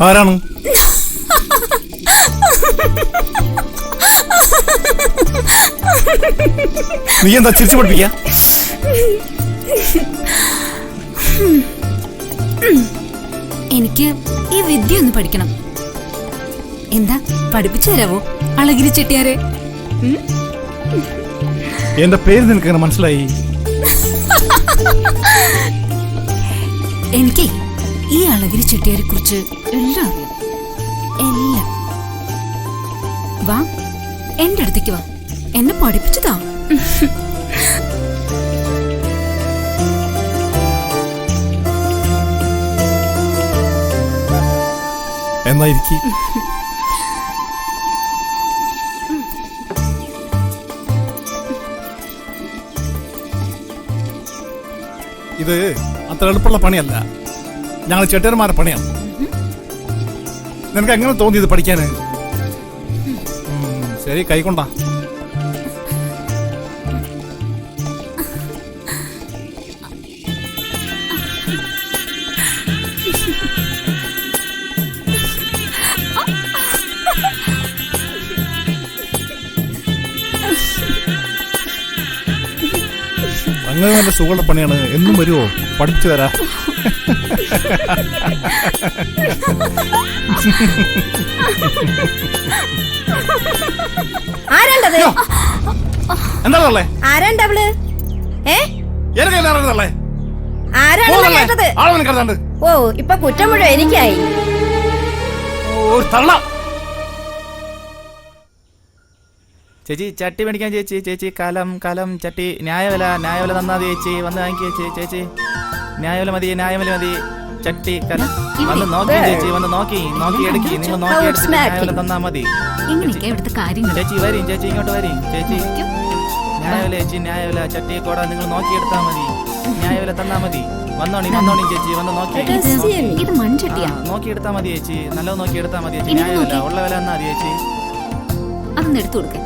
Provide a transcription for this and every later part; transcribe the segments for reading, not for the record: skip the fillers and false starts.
ആരാണ്? നീ എന്താ ചിരിച്ചു പഠിപ്പിക്ക? എനിക്ക് ഈ വിദ്യ ഒന്ന് പഠിക്കണം. എന്താ പഠിപ്പിച്ചു തരാവോ അളഗിരി ചെട്ടിയാരെ? എന്റെ പേര് നിനക്ക് എങ്ങനെ മനസ്സിലായി? എനിക്ക് ഈ അളഗിരി ചെട്ടിയാരെ കുറിച്ച് എല്ലാം അറിയാം. എല്ലാം. വാ, എന്റെ അടുത്തേക്ക് വാ, എന്നെ പഠിപ്പിച്ചതാ. എന്നായിരിക്കും ഇത് അത്ര എളുപ്പമുള്ള പണിയല്ല. ഞങ്ങൾ ചെട്ടിയാന്മാരുടെ പണിയാണ്. നിനക്ക് എങ്ങനെ തോന്നി ഇത് പഠിക്കാന്? ശരി, കൈകൊണ്ടാ. അങ്ങനെ നല്ല സുഖമുള്ള പണിയാണ്. എന്നും വരുമോ? പഠിപ്പിച്ചു തരാ. എന്താണല്ലേ? ഓ, ഇപ്പൊ കുറ്റം മുഴുവൻ എനിക്കായി. ചേച്ചി ചട്ടി മേടിക്കാൻ ചേച്ചി. ചേച്ചി കലം കലം ചട്ടി. ന്യായവില ന്യായവില തന്നാ ചേച്ചി. വന്ന് വാങ്ങിക്കേ ചേച്ചി. ന്യായവില മതി ചട്ടി കലം. വന്ന് നോക്കി ചേച്ചി, വന്ന് നോക്കി എടുക്കി. നിങ്ങൾ നോക്കി എടുത്ത് ന്യായവില തന്നാ മതി ചേച്ചി. വരും ചേച്ചി, ഇങ്ങോട്ട് വരും ചേച്ചി. ന്യായവില ചേച്ചി, ന്യായവില ചട്ടി കൂട നിങ്ങൾ നോക്കി എടുത്താ മതി. ന്യായവില തന്നാ മതി. വന്നോണി ചേച്ചി, വന്ന് നോക്കി എടുത്താ മതി ചേച്ചി. നല്ലത് നോക്കി എടുത്താ മതി ചേച്ചി. ന്യായവില ഉള്ള വില തന്നാ മതി ചേച്ചി. അതൊന്ന് എടുത്തു കൊടുക്കേ.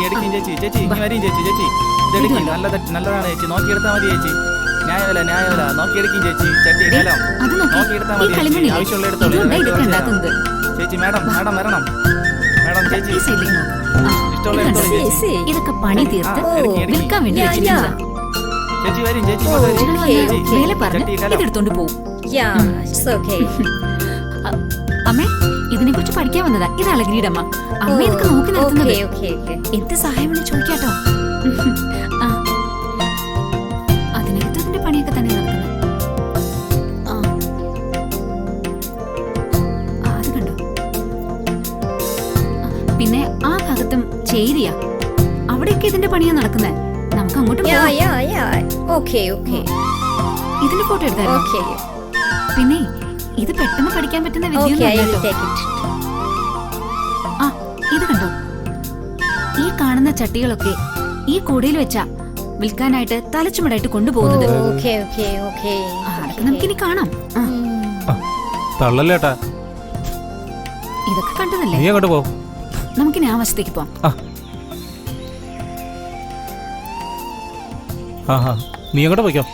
എടുക്കും ചേച്ചി ഇനി വരും ചേച്ചി. നല്ലതാണ് ചേച്ചി, നോക്കിയെടുത്താ മതി ചേച്ചി. ന്യായവില നോക്കി എടുക്കും ചേച്ചി. ചട്ടി കലം നോക്കിയെടുത്താ മതി ചേച്ചി. ആവശ്യമുള്ള എടുത്തോളൂ ചേച്ചി. മാഡം വരണം ചേച്ചി. ഇഷ്ടമുള്ള എടുത്തോളൂ ചേച്ചി. ഇതൊക്കെ പണി തീർത്ത് വിൽക്കാൻ വേണ്ടി ചേച്ചി വരും ചേച്ചി. ചട്ടി ഇതെടുത്തോണ്ട് പോവും. അമ്മേ, ഇതിനെ കുറിച്ച് പഠിക്കാൻ വന്നതാ. ഇത് അളഗിരിയുടെ അമ്മ. അമ്മ ഇതൊക്കെ നോക്കി നടത്തുന്നത്. എന്ത് സഹായം വേണം ചോദിക്കാട്ടോ. അതിനകത്ത് അതിന്റെ പണിയൊക്കെ തന്നെ നടക്കുന്നത്. അത് കണ്ടോ? പിന്നെ ആ ഭാഗത്തും ചേരിയാ. അവിടെയൊക്കെ ഇതിന്റെ പണിയാ നടക്കുന്നത്. നമുക്ക് അങ്ങോട്ട് ഇതിന്റെ ഫോട്ടോ എടുത്താലോ? പിന്നെ ഇത് പെട്ടെന്ന് പഠിക്കാൻ പറ്റുന്ന വിദ്യയൊന്നും. ഇത് കണ്ടോ? ഈ കാണുന്ന ചട്ടികളൊക്കെ ഈ കൂടയിൽ വെച്ചാ വിൽക്കാനായിട്ട് തലച്ചുമടായിട്ട് കൊണ്ടുപോകുന്നത്. നമുക്കിനി കാണാം. തള്ളല്ലേട്ടാ, ഇതൊക്കെ കണ്ടതല്ലേ? നമുക്കിനി ആ വശത്തേക്ക് പോവാം. നീ അങ്ങോട്ട് പോയിക്കോ.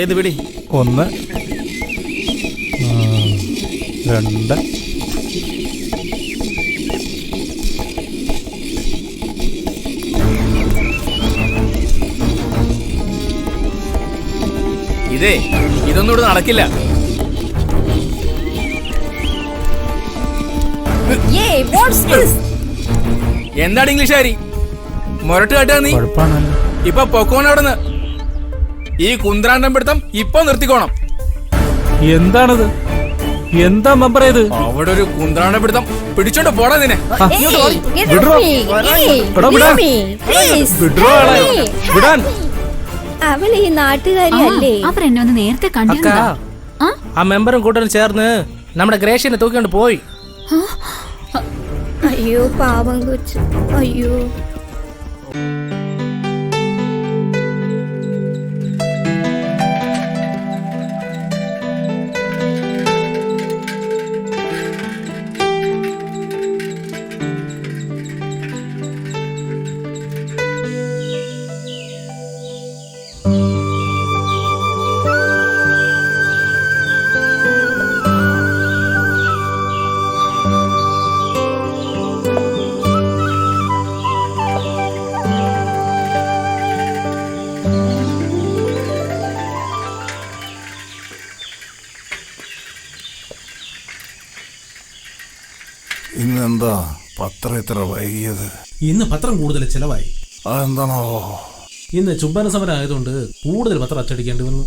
ഇത് പിടി. 1 2 ഇതൊന്നും ഇവിടെ നടക്കില്ല. എന്താണ് ഇംഗ്ലീഷുകാരി മൊരട്ട് കാട്ടാ നീ? ഇപ്പൊ പൊക്കോണവിടുന്ന്. ഈ കുന്ത്രാണ്ടം പിടുത്തം ഇപ്പൊ നിർത്തിക്കോണം. എന്താണത്? എന്താ മെമ്പർ ഇത്? അവിടെ ഒരു കുന്ത്രാണ്ടം പിടുത്തം പിടിച്ചോണ്ട് പോടാ നിന്നെ. അവൾ ഈ നാട്ടുകാരിയല്ലേ? അവരെന്നെ ഒന്ന് നേരത്തെ കണ്ടിരുന്നു. ആ മെമ്പറും കൂട്ടരും ചേർന്ന് നമ്മുടെ ഗ്രേഷ്യനെ തൂക്കിക്കൊണ്ട് പോയി. അയ്യോ പാവം കൊച്ചു. അയ്യോ ഇത്ര വൈകിയത്? ഇന്ന് പത്രം കൂടുതൽ ചിലവായി. അതെന്താണോ? ഇന്ന് ചുംബന സമരം ആയതുകൊണ്ട് കൂടുതൽ പത്രം അച്ചടിക്കേണ്ടി വന്നു.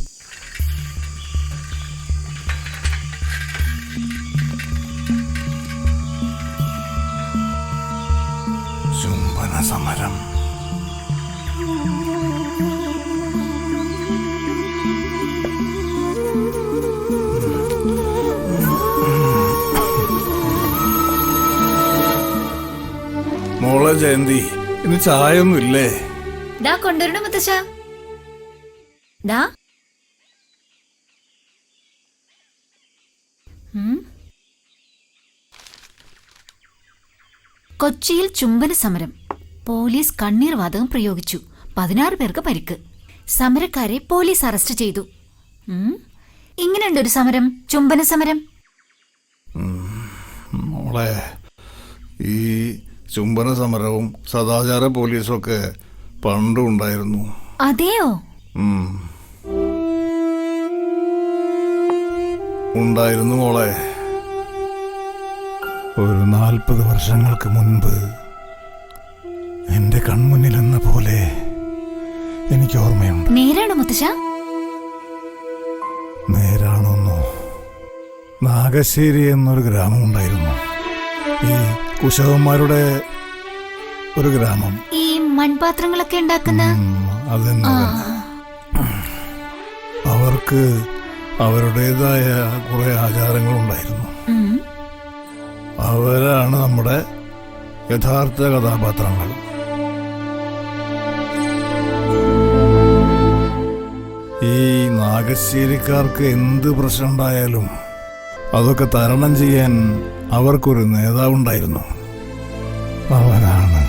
ചുംബന സമരം. മോളെ ജയന്തി, ഇന്ന് ചായൊന്നും ഇല്ലേ? ദാ കൊണ്ടുവരണോ മുത്തശ്ശ? ദാ കൊച്ചിയിൽ ചുംബന സമരം. പോലീസ് കണ്ണീർ വാതകം പ്രയോഗിച്ചു. 16 പേർക്ക് പരിക്ക്. സമരക്കാരെ പോലീസ് അറസ്റ്റ് ചെയ്തു. ഇങ്ങനെയുണ്ട് ഒരു സമരം, ചുംബന സമരം. മോളെ, ഈ ചുംബന സമരവും സദാചാര പോലീസും ഒക്കെ പണ്ടും ഉണ്ടായിരുന്നു. അതെയോ? ഉണ്ടായിരുന്നു മോളെ. ഒരു 40 വർഷങ്ങൾക്ക് മുൻപ് എന്റെ കൺമുന്നിലെന്ന പോലെ എനിക്ക് ഓർമ്മയുണ്ട്. നേരാണോ മുത്തശ്ശ? നേരാണോന്നോ? നാഗശ്ശേരി എന്നൊരു ഗ്രാമം ഉണ്ടായിരുന്നു. ഈ കുശവന്മാരുടെ ഒരു ഗ്രാമം. ഈ മൺപാത്രങ്ങളൊക്കെ ഉണ്ടാക്കുന്ന അതെന്നെ. അവർക്ക് അവരുടേതായ കുറെ ആചാരങ്ങളുണ്ടായിരുന്നു. അവരാണ് നമ്മുടെ യഥാർത്ഥ കഥാപാത്രങ്ങൾ. ഈ നാഗശ്ശേരിക്കാർക്ക് എന്ത് പ്രശ്നം ഉണ്ടായാലും അതൊക്കെ തരണം ചെയ്യാൻ അവർക്കൊരു നേതാവുണ്ടായിരുന്നു. അവനാണ്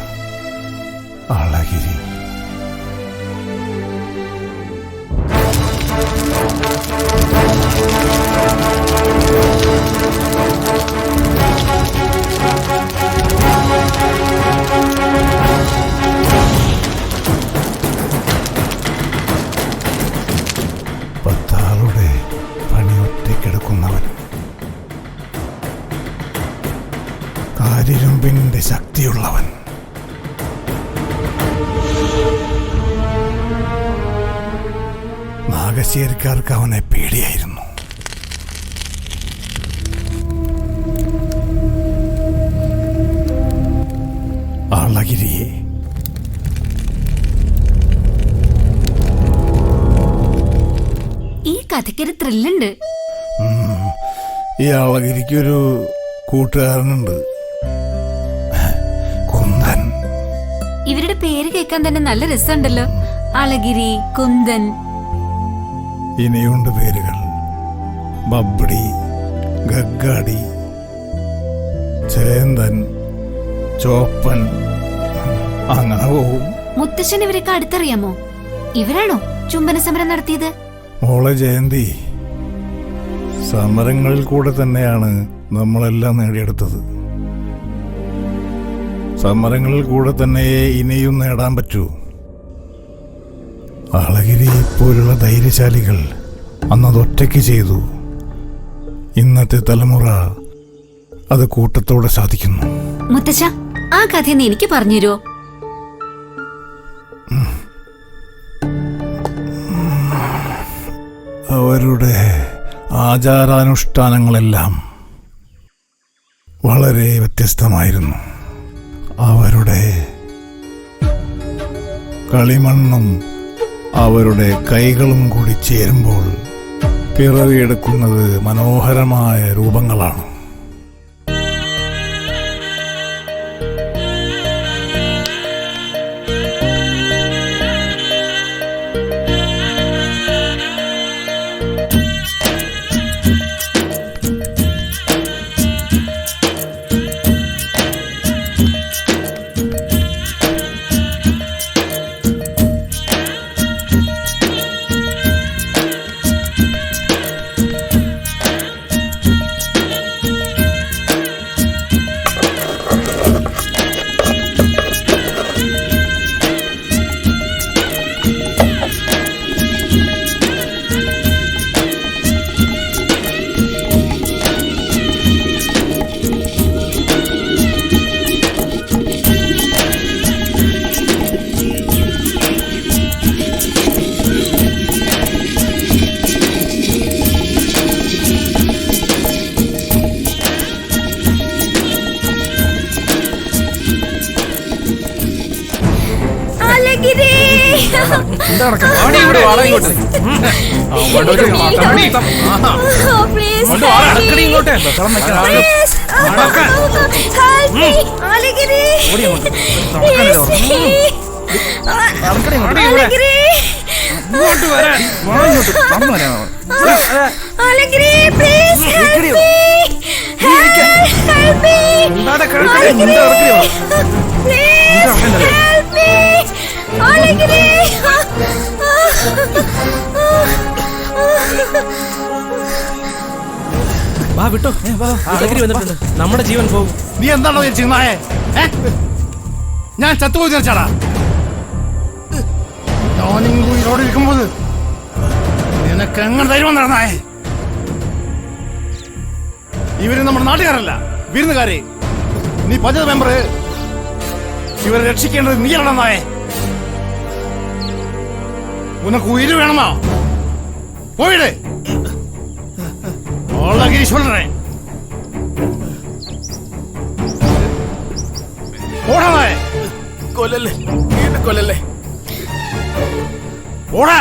അളഗിരി. പത്താളുടെ പണി ഒറ്റയ്ക്കെടുക്കുന്നവൻ, കാരിരുമ്പിന്റെ ശക്തിയുള്ളവൻ. നാഗശ്ശേരിക്കാർക്ക് അവനെ പേടിയായിരുന്നു. അളഗിരിയെ ഈ കഥയ്ക്കൊരു ത്രില്ലുണ്ട്. ഈ അളഗിരിക്കൊരു കൂട്ടുകാരനുണ്ട്, കുന്ദൻ. ഇവരുടെ പേര് കേൾക്കാൻ തന്നെ നല്ല രസമുണ്ടല്ലോ. അളഗിരി, കുന്ദൻ. ഇനിയുണ്ട് പേരുകൾ. ബബ്ബടി, ഗഗ്ഗാടി, ചേന്തൻ, ചോപ്പൻ, അങ്ങനെ പോവും. മുത്തശ്ശൻ ഇവരൊക്കെ അടുത്തറിയാമോ? ഇവരാണോ ചുംബന സമരം നടത്തിയത്? മോളെ ജയന്തി, സമരങ്ങളിൽ കൂടെ തന്നെയാണ് നമ്മളെല്ലാം നേടിയെടുത്തത്. സമരങ്ങളിൽ കൂടെ തന്നെ ഇനിയും നേടാൻ പറ്റൂ. അളഗിരി പോലുള്ള ധൈര്യശാലികൾ അന്നതൊറ്റയ്ക്ക് ചെയ്തു. ഇന്നത്തെ തലമുറ അത് കൂട്ടത്തോടെ സാധിക്കുന്നു. മുത്തശ്ശ, ആ കഥയെന്ന് എനിക്ക് പറഞ്ഞുതരുമോ? അവരുടെ ആചാരാനുഷ്ഠാനങ്ങളെല്ലാം വളരെ വ്യത്യസ്തമായിരുന്നു. അവരുടെ കളിമണ്ണും അവരുടെ കൈകളും കൂടി ചേരുമ്പോൾ പിറവിയെടുക്കുന്നത് മനോഹരമായ രൂപങ്ങളാണ്. എന്താ നടക്കുന്നത്? ഓടി ഇവിടെ വാടാ ഇങ്ങോട്ട്. അങ്ങോട്ട് ഒരു കടി. ആഹാ. പ്ലീസ് അങ്ങോട്ട് വാടാ. അടക്കടി ഇങ്ങോട്ട്. ബഹളം വെക്കാൻ ആള്. നടക്കാൻ. ആലഗിരി ഓടി അങ്ങോട്ട്. നടക്കാനല്ലോ. നടക്കടി ഇങ്ങോട്ട്. ആലഗിരി ഇങ്ങോട്ട് വരാൻ. വാ ഇങ്ങോട്ട്. നടന്നു വരാനോ? Alagiri please help me help me എന്താടാ കിടക്കടി? മുണ്ട ഇറക്കിയോ? പ്ലീസ് ഹെൽപ്പ് മീ ആലഗിരി വാ വിട്ടോ. അളഗിരി വന്നിട്ടുണ്ട്. നമ്മുടെ ജീവൻ പോകും. നീ എന്താണോ ചെയ്യുന്നേ? ഞാൻ ചത്തുപോയി തീർച്ചാടാ. ഞാനിങ്ങോട്ട് ഇരിക്കുമ്പോൾ നിനക്ക് എങ്ങനെ ധൈര്യം നടന്നായേ? ഇവര് നമ്മുടെ നാട്ടുകാരല്ല, വിരുന്നുകാരെ. നീ പഞ്ചായത്ത് മെമ്പർ, ഇവരെ രക്ഷിക്കേണ്ടത് നീയാണെന്നായേ. ഉനക്ക് ഉയിര് വേണമെന്നാ? പോയിടേ ഓളഗിരി சொல்றேன். ഓടാ കൊല്ലല്ലേ, കൊല്ലല്ലേ. ഓടാ,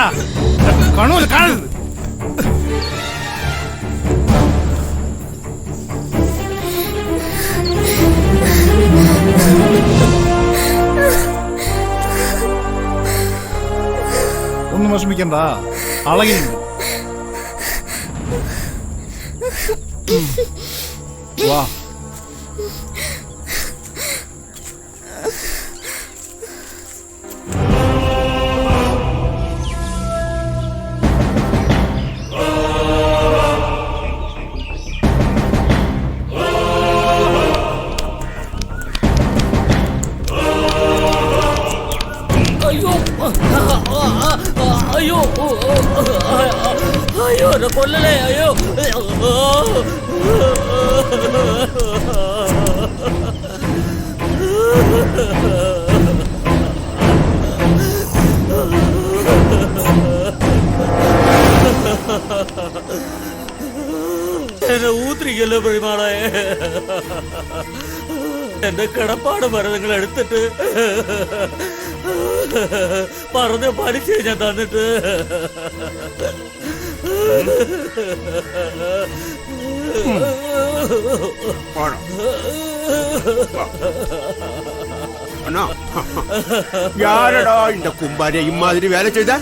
കണ്ണൂർ കാണരുത്. ഒന്നും വിഷമിക്കണ്ട, അളകിയുണ്ട്. വാ. അയ്യോ അയ്യോ കൊല്ലലേ. അയ്യോ എന്നെ ഊത്തിരിക്കല്ലോ പെരുമാളെ. എന്റെ കിടപ്പാട് മരുന്നുകൾ എടുത്തിട്ട് പറഞ്ഞ പലിശ ഞാൻ തന്നിട്ട് யாரடா இந்த கும்பாரிய இம்மாதிரி வேலை செய்த?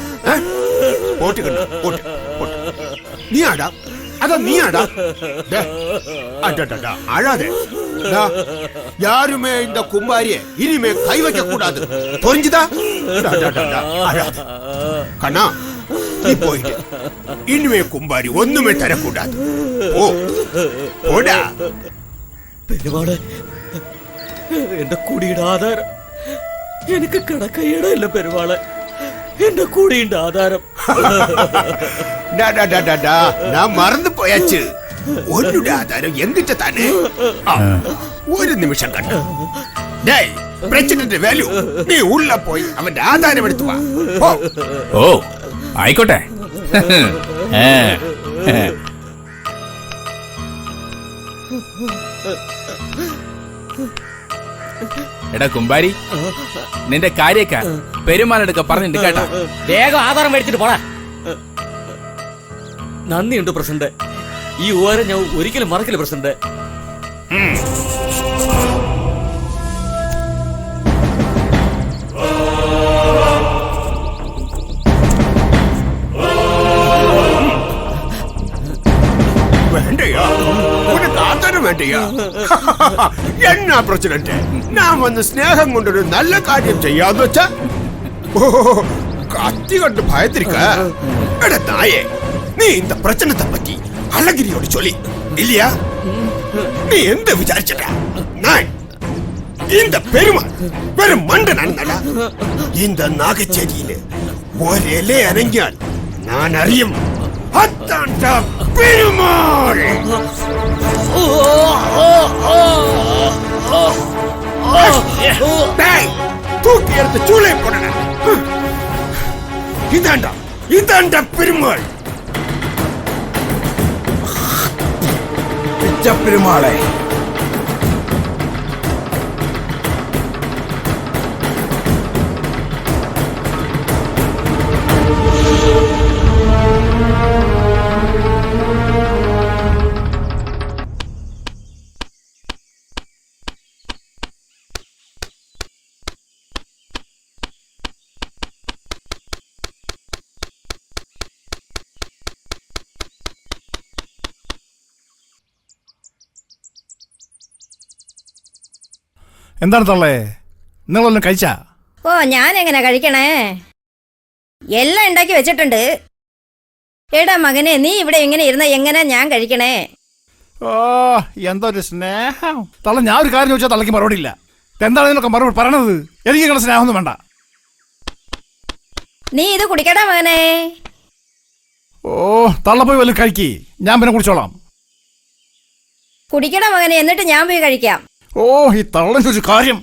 நீயாடா? அதான் நீயாடா? அழாதே. யாருமே இந்த கும்பாரிய இனிமே கை வைக்க கூடாது, புரிஞ்சுதா? கண்ணா, நீ போயிட்டு இனிமே கும்பாரி ஒண்ணுமே தரக்கூடாது. போடா. പെരുമാളെ, എന്റെ കുടിയുടെ ആധാരം എനിക്ക് കിടക്കയിടയില്ല പെരുമാളെ. എന്റെ കുടിയുടെ ആധാരം நான் மறந்து போயாச்சு. உன்னுடைய ஆதாரம் எங்கிட்ட தானே. ஒரு நிமிஷம் கண்ணா. டேய், பிரச்சனை வேல்யூ, நீ உள்ள போய் அவன் ஆதாரம் எடுத்து வா. ഓ ആയിക്കോട്ടെ. എടാ കുമ്പാരി, നിന്റെ കാര്യക്ക പെരുമാളെടുക്ക പറഞ്ഞിട്ട് കേട്ടാ. വേഗം ആധാരം മേടിച്ചിട്ട് പോടാ. നന്ദിയുണ്ട് പ്രസിഡന്റ്. ഈ ഉപകാരം ഞാൻ ഒരിക്കലും മറക്കില്ല പ്രസിഡന്റ്. வேண்டையா? உனக்கு ஆதாரம் வேண்டையா? என்ன பிரச்சனை? நான் வந்து ஸ்நேகம் கொண்டு ஒரு நல்ல காரியம் செய்யாத வச்சா கத்தி கண்டு பயத்திருக்க. எட தாயே, நீ இந்த பிரச்சனத்தை பத்தி அழகிரியோட சொல்லி இல்லையா? நீ எந்த விசாரிச்சடா? நான் இந்த பெருமாள் வெறும் மண்ட நடந்தடா. இந்த நாகச்சேரியில ஒரு இலை அணங்கியால் நான் அறியும். அத்தாண்டா பெருமாள். தூக்கி எடுத்து சூளை போன. இதாண்டா இதாண்டா பெருமாள். പെരുമാളെ, എന്താണ് തള്ളേ, നിങ്ങളൊന്നും കഴിച്ചാ? ഓ ഞാൻ എങ്ങനെ കഴിക്കണേ, എല്ലാം ഉണ്ടാക്കി വെച്ചിട്ടുണ്ട്. എടാ മകനെ, നീ ഇവിടെ എങ്ങനെ ഇരുന്ന എങ്ങനെ ഞാൻ കഴിക്കണേ? ഓ എന്തൊരു സ്നേഹം. തള്ള, ഞാൻ ഒരു കാര്യം ചോദിച്ചാൽ തള്ളക്ക് മറുപടി ഇല്ല. എന്താണ് ഇതിനൊക്കെ മറുപടി പറയണത്? എനിക്ക് നിങ്ങളുടെ സ്നേഹമൊന്നും വേണ്ട. നീ ഇത് കുടിക്കടാ മകനെ. ഓ തള്ള പോയി വല്ലതും കഴിക്കി, ഞാൻ പിന്നെ കുടിച്ചോളാം. കുടിക്കടാ മകനെ, എന്നിട്ട് ഞാൻ പോയി കഴിക്കാം. ഓ ഈ തള്ളന്റെ ഒരു കാര്യം.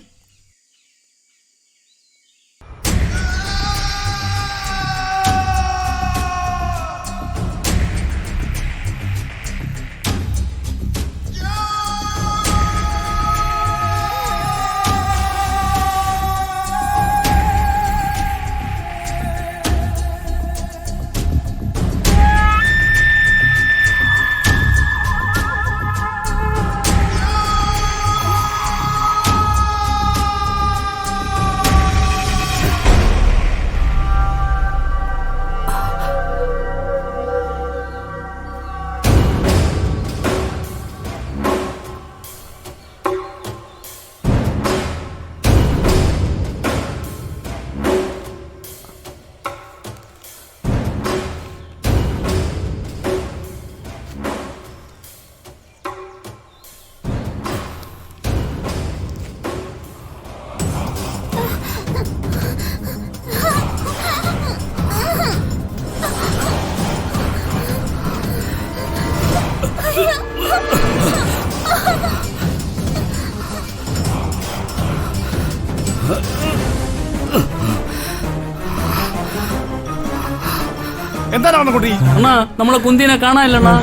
എന്താണ് കുട്ടി? അണ്ണാ, നമ്മളെ കുന്തിനെ കാണാനില്ലണ്ണാ.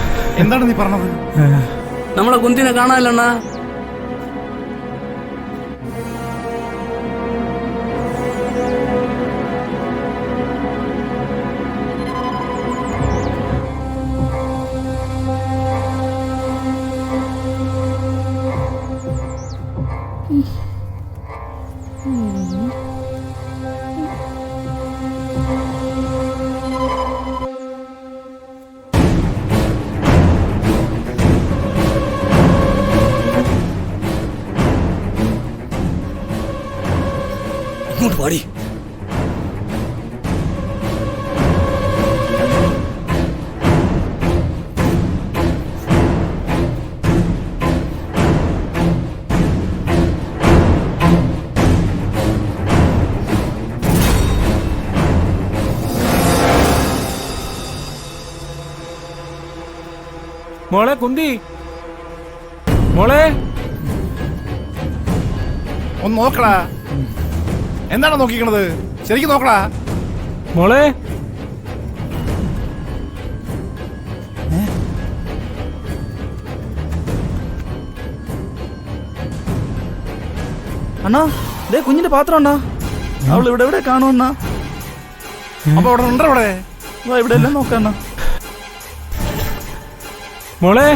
എന്താണ് നീ പറഞ്ഞത്? നമ്മളെ കുന്തിനെ കാണാനില്ലണ്ണാ. ഇങ്ങോട്ട് പാടി. മോളെ കുന്തി, മോളെ ഒന്ന് നോക്കടാ. എന്താണ് നോക്കിക്കണത്? ശരിക്കും നോക്കടാ. മോളെ. അണ്ണാ, ദേ കുഞ്ഞിന്റെ പാത്രം അണ്ണാ. അവൾ ഇവിടെ എവിടെ കാണുമെന്നാ? അപ്പൊ അവിടെ ഉണ്ടോ? അവിടെ ഇവിടെ എല്ലാം നോക്കണ്ണ. മോളെ.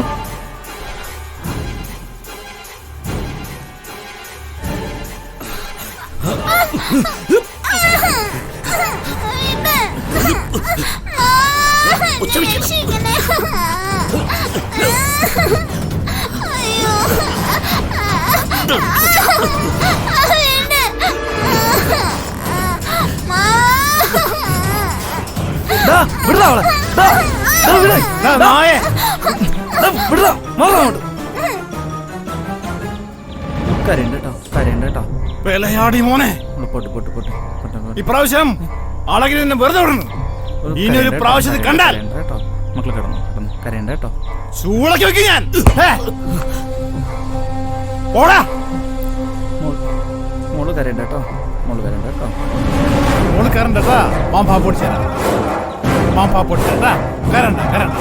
വിളയാടി മോനെ, ഇപ്രാവശ്യം ആളെങ്കിൽ എന്നെ വെറുതെ വിടുന്നു. ഇനി ഒരു പ്രാവശ്യം കണ്ടാൽ മക്കളെ കിടന്നു കരയണ്ട കേട്ടോ. ചൂളൊക്കെ വെക്കും ഞാൻ. ഓടാ. മോള് കരയണ്ട കേട്ടോ, മോള് കരയണ്ട കേട്ടോ. മോള് കരണ്ടട്ടാ. മാമ്പാ പൊടിച്ചാ, മാമ്പാ പൊടിച്ചാ. കരണ്ട കരണ്ട.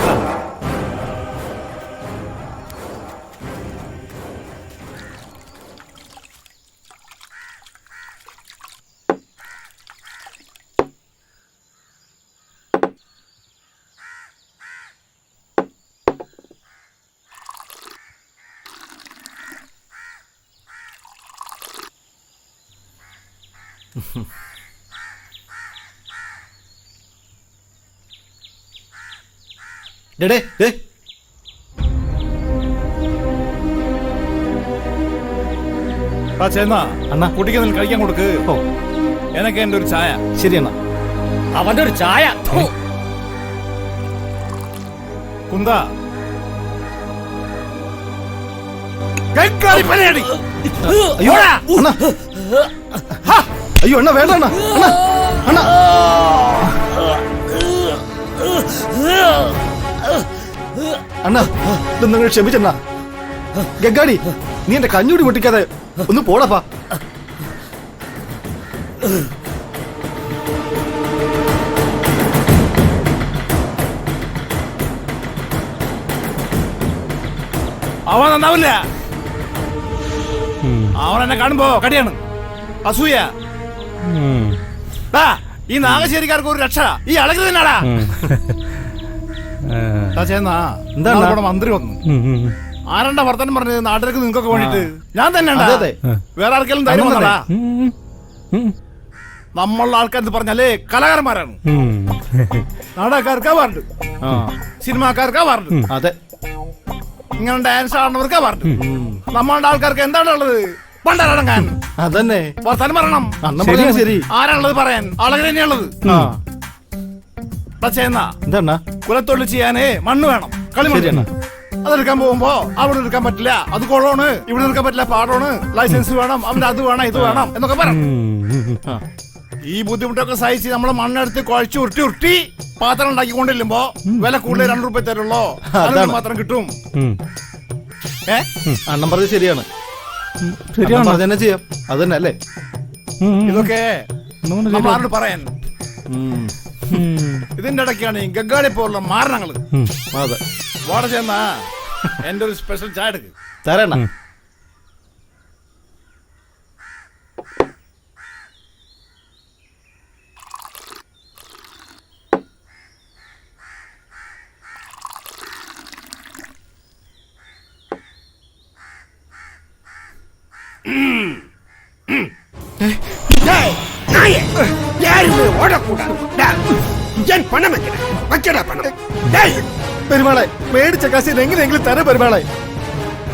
ചേന്നാ അണ്ണാ. കുട്ടിക്ക് എന്തെങ്കിലും കഴിക്കാൻ കൊടുക്ക്. ഓ എനക്ക് എന്റെ ഒരു ചായ. ശരി അണ്ണാ. അവന്റെ ഒരു ചായ. കുന്ത ഗംഗാളി പലയടി. അയ്യോ അണ്ണാ. അയ്യോ അണ്ണാ വേണ്ട അണ്ണാ. അണ്ണാ അണ്ണാ നിങ്ങൾ ക്ഷമിച്ചണ്ണാ. ഗംഗാടി നീ എന്റെ കഞ്ഞൂടി പൊട്ടിക്കാതെ ഒന്ന് പോടപ്പാ. അവൻ നന്നാവില്ല. അവൻ എന്നെ കാണുമ്പോ കടിയാണ്, അസൂയ. ഈ നാഗശ്ശേരിക്കാർക്ക് ഒരു രക്ഷ ഈ അളകി തന്നെയാടാ. ചേന്നാ എന്താ മന്ത്രി വന്നു. ആരണ്ട വർത്തനം പറഞ്ഞത് നാട്ടിലേക്ക് നിങ്ങൾക്കൊക്കെ വേണ്ടിട്ട്? ഞാൻ തന്നെ വേറെ ആർക്കെങ്കിലും ധൈര്യം വന്നടാ. നമ്മളുടെ ആൾക്കാർ പറഞ്ഞാലേ കലാകാരന്മാരാണ്. നാടകക്കാർക്ക് അവാർഡ്, സിനിമാക്കാർക്ക് അവാർഡ്, അതെ ഇങ്ങനെ ഡാൻസ് ആടുന്നവർക്ക് അവാർഡ്. നമ്മളുടെ ആൾക്കാർക്ക് എന്താണ് ഉള്ളത്? പണ്ടടങ്ങാൻ അതന്നെ വർത്തമാനം പറയണം. ശരി. ആരാണുള്ളത് പറയാൻ? ആളുകൾ തന്നെയുള്ളത്. എന്താ കുലത്തൊഴിൽ ചെയ്യാനേ മണ്ണ് വേണം, കളിമണ്ണ്. അതെടുക്കാൻ പോകുമ്പോ അവിടെ എടുക്കാൻ പറ്റില്ല, അത് കൊള്ളോണ്, ഇവിടെ എടുക്കാൻ പറ്റില്ല, പാടോണ്, ലൈസൻസ് വേണം, അവന്റെ അത് വേണം, ഇത് വേണം എന്നൊക്കെ പറയും. ഈ ബുദ്ധിമുട്ടൊക്കെ സഹിച്ച് നമ്മള് മണ്ണെടുത്ത് കുഴച്ച് ഉരുട്ടി ഉരുട്ടി പാത്രം ഉണ്ടാക്കിക്കൊണ്ടിരുമ്പോ വില കൂടുതൽ 2 രൂപ തരുള്ളൂ, മാത്രം കിട്ടും. അണ്ണൻ പറഞ്ഞത് ശരിയാണ്. തന്നെ ചെയ്യാം. അത് തന്നെ അല്ലേ? ഇതൊക്കെ നമ്മളാരോട് പറയാൻ? ഇതിന്റെ ഇടയ്ക്കാണ് ഈ ഗംഗാളി പോലുള്ള മാരണങ്ങള്. വാട ചെന്നാ എന്റെ ഒരു സ്പെഷ്യൽ ചായ എടുക്ക്. തരണ പെരുമാളെ മേടിച്ച കാശ് എങ്ങനെയെങ്കിലും തരാം പെരുമാളെ.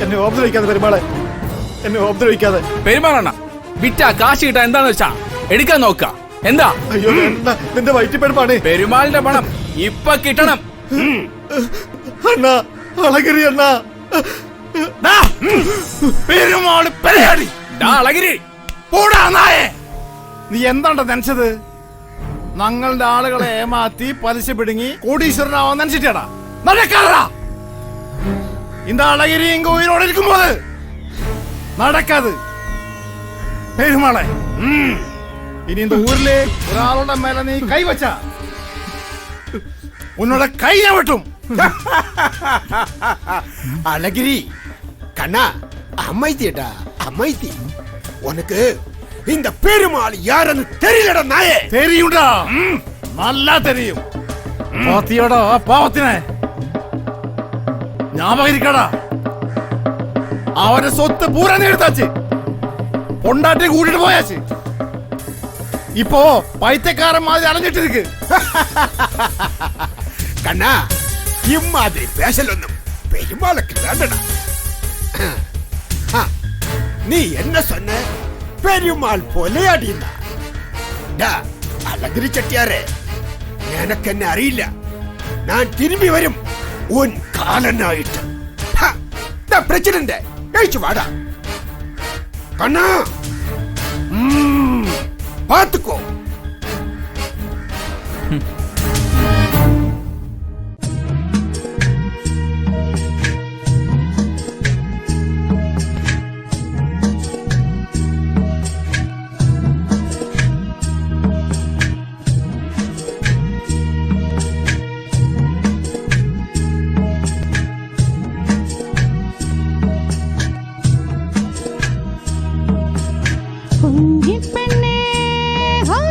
എന്നെ ഓബ്സർവിക്കാതെ പെരുമാളെ, എന്നെ ഓബ്സർവിക്കാതെ. പെരുമാറണ്ണ വിറ്റ കാശ് കിട്ടാ എന്താന്ന് വെച്ചാ എടുക്കാൻ നോക്ക. എന്താ? അയ്യോ നിന്റെ വയറ്റിപ്പെടുപ്പാണ്. പെരുമാളിന്റെ പണം ഇപ്പൊ കിട്ടണം. അണ്ണാ അളഗിരി അണ്ണാ. പെരുമാള് പെരയാടി. അളഗിരി നീ എന്താണ്ട നനച്ചത്? ഞങ്ങളുടെ ആളുകളെ ഏമാത്തി പലിശ പിടുങ്ങി കോടീശ്വരനാവാൻ നനച്ചിട്ടാടാ. നടക്കാറാ இந்த அழகிரி இங்க உயிரோடு இருக்கும்போது நடக்காது பெருமாளை. இனி இந்த ஊர்ல ஒரு ஆளோட மேல நீ கை வச்சா உன்னோட கையை வெட்டும். அழகிரி கண்ணா அமைதியடா அமைதி. உனக்கு இந்த பெருமாள் யாருன்னு தெரியலடா நாயே. தெரியும்டா, நல்லா தெரியும். பாத்தியோட பாவத்திനെ ஞாபகம் இருக்கடா. അവന്റെ സ്വത്ത് പൂരാ എടുത്താച്ച് പൊണ്ടാട്ടി കൂട്ടിട്ട് പോയാച്ച്. ഇപ്പോ പൈത്തക്കാരൻ മാതിരി അലഞ്ഞിട്ടിരിക്ക്. கண்ணா இம்மாதிரி பேசலொன்னும் பெருமாளுக்கு வேண்டடா. நீ என்ன சொன்ன? பெருமாள் போல அடினா அழகிரி செட்டியாரே, எனக்கு என்ன அறியிല്ല. நான் திரும்பி வரும் உன் காலனாயிட்டு பிரச்சனை எழுச்சு வாடா கண்ணா. பாத்துக்கோ. பொங்கி பெண்ணே ஹோ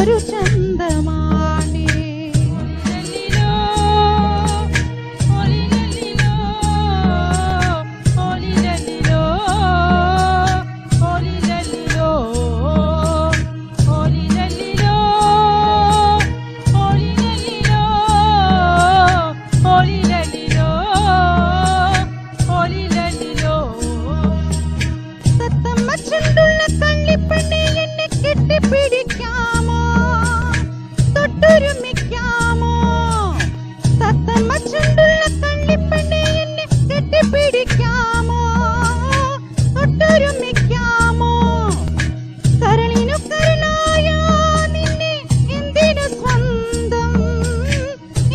എന്തൊരു ചന്തമാണേ തത്തമ്മച്ചുണ്ടുള്ള കള്ളിപ്പെണ്ണെ എന്നെ കെട്ടിപ്പിടിക്കാമോ തൊട്ടുരുമിക്കാമോ തത്തമ്മച്ചുണ്ടുള്ള കള്ളിപ്പെണ്ണെ എന്നെ കെട്ടിപ്പിടിക്കാമോ തൊട്ടുരുമിക്കാമോ കരളിനു കരളായ നിന്നെ എന്തിനു സ്വന്തം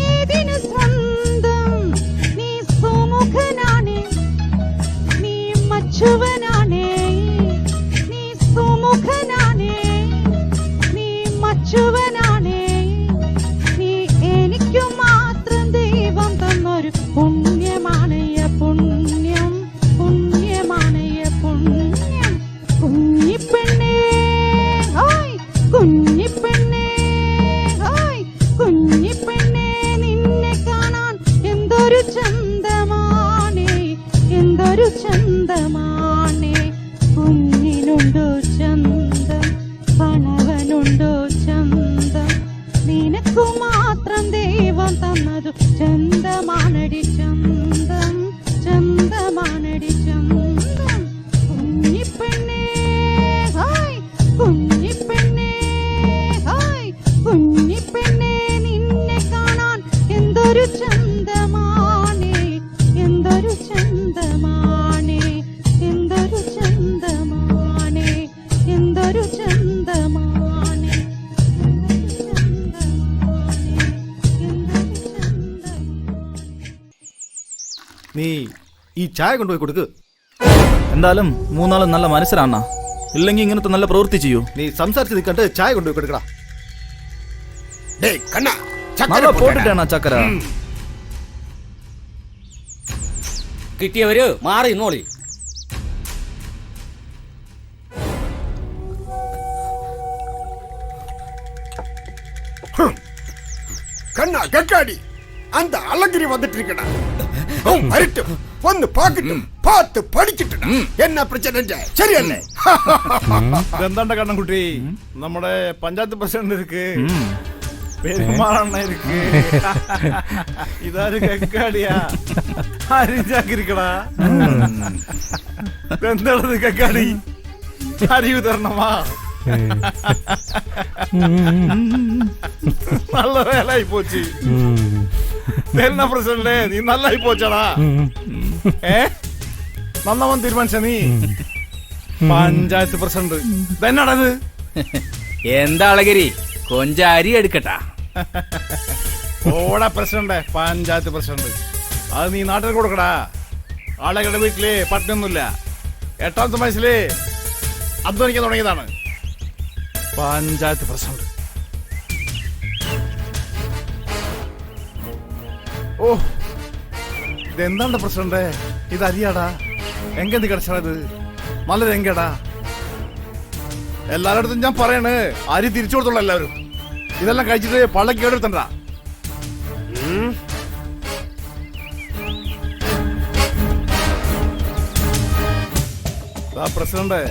ഏതിനു സ്വന്തം നീ സുമുഖനാണേ നീ മച്ചുവനാണേ നീ സുമുഖനാണേ നീ മച്ചുവനാണേ നീ എനിക്കു മാത്രം ദൈവം തന്നൊരു പുണ്യമാണയ്യ പുണ്യം പുണ്യമാണയ്യ പുണ്യം കുഞ്ഞിപ്പെണ്ണേ ഹായ് കുഞ്ഞിപ്പെണ്ണേ ഹായ് കുഞ്ഞിപ്പെണ്ണേ നിന്നെ കാണാൻ എന്തൊരു ചന്തമാണേ എന്തൊരു ചന്തമാണേ കുഞ്ഞിനുണ്ടോ ചന്തം പണവനുണ്ടോ ചന്തം നിനക്കു മാത്രം ദൈവം തന്നതു ചന്തമാണടി ചന്തം ചന്തമാണടി ചന്തം കുഞ്ഞിപ്പെണ്ണേ ഹായ് കുഞ്ഞിപ്പെണ്ണേ ഹായ് കുഞ്ഞിപ്പെണ്ണേ നിന്നെ കാണാൻ എന്തൊരു ചന്തമാണേ എന്തൊരു ചന്തമാണേ എന്തൊരു ചന്തമാണേ എന്തൊരു ചന്തമാണേ നീ ഈ ചായ കൊണ്ടുപോയി കൊടുക്ക്. എന്തായാലും മൂന്നാളും നല്ല മനസ്സിലാണ, ഇല്ലെങ്കിൽ ഇങ്ങനത്തെ നല്ല പ്രവൃത്തി ചെയ്യൂ. നീ സംസാരിച്ച് നിൽക്കണ്ട് ചായ കൊണ്ടുപോയി കൊടുക്കടാ. டேய் கண்ணா சக்கரை നല്ല போட்டுடா. പോട്ടിട്ടാണ് ചക്കര. കിട്ടിയവര് മാറി നോളി. கண்ணா கக்காடி அந்த அழகிரி வந்துட்டு இருக்கடா. வரட்டும் வந்து பாக்கட்டும் பார்த்து படிச்சிட்டுடா. என்ன பிரச்சனை ശരിയല്ലേ? ഇതെന്താണ്ട കണ്ണൻകുട്ടി, നമ്മുടെ പഞ്ചായത്ത് പ്രസിഡന്റ് ഇருக்கு, പെരുമാറണ്ണ ഇருக்கு, ഇതാര് കക്കാടിയാ അരിഞ്ഞാക്കിരിക്കടാ. എന്താണത് കക്കാടി, അരിവ് തരണമാ? നല്ല വേലായി പോச்சு. என்ன பிரசிடന്റ്, നീ നല്ലായി പോച്ചടാ. നന്നവൻ തീരുമാനിച്ച നീ പഞ്ചായത്ത് പ്രസിഡന്റ് ഇതെന്നാടത്? എന്താ അളഗിരി, കൊഞ്ച അരി എടുക്കട്ടാ. ഓടാ പ്രസിഡന്റ്, പഞ്ചായത്ത് പ്രസിഡന്റ് അത് നീ നാട്ടിൽ കൊടുക്കടാ. ആളുകളുടെ വീട്ടില് പട്ടിയൊന്നുമില്ല. 8ാമത്തെ വയസ്സില് അധ്വാനിക്കാൻ തുടങ്ങിയതാണ്. പഞ്ചായത്ത് പ്രസിഡന്റ്. ഓ ഇതെന്താണ്ട പ്രസിഡന്റ്, ഇത് അരിയാടാ. എങ്കെന്ത് കിടച്ചത് നല്ലത് എങ്കടാ. എല്ലാവരുടെ അടുത്തും ഞാൻ പറയണ്, അരി തിരിച്ചു കൊടുത്തുള്ള എല്ലാവരും. ഇതെല്ലാം കഴിച്ചിട്ട് പള്ളക്ക് കേടെടുത്തണ്ട. പ്രസിഡന്റ്,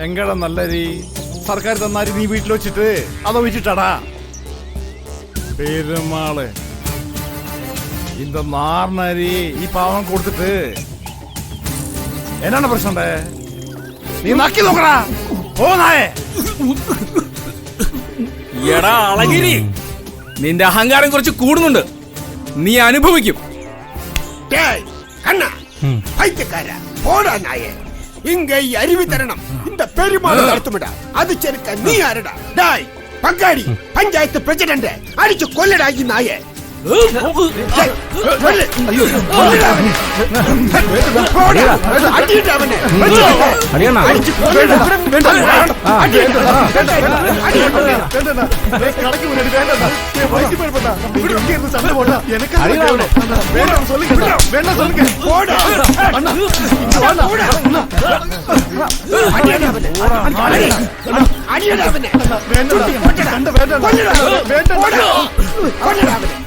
എങ്കടാ നല്ല അരി? സർക്കാർ തന്ന അരി നീ വീട്ടിൽ വെച്ചിട്ട് അതോ വെച്ചിട്ടാടാ? പെരുമാള് இந்த നാർണരി ഈ പാവം കൊടുത്തിട്ട് എന്നാണ് പ്രശ്നം? നീ നക്കി നോക്കടാ. ഓ നായേ, എടാ അളഗിരി, നിന്റെ അഹങ്കാരം കുറച്ച് കൂടുന്നുണ്ട്, നീ അനുഭവിക്കും. டேய் கண்ணா பைத்தியக்கார போடா நாயே, இங்க அறிவு தரணும் இந்த பெருமாள் நடத்துமிடா. அது செருக்க நீ யாருடா? டாய் பங்காடி பஞ்சாயத்து பிரசிடண்ட் அடிச்சு கொல்லடா இந்த நாயே. കൊല്ലടാ അവനെ. വേണ്ട വേണ്ട വേണ്ട കൊല്ലടാ. വേണ്ട കൊല്ലടാ അവനെ.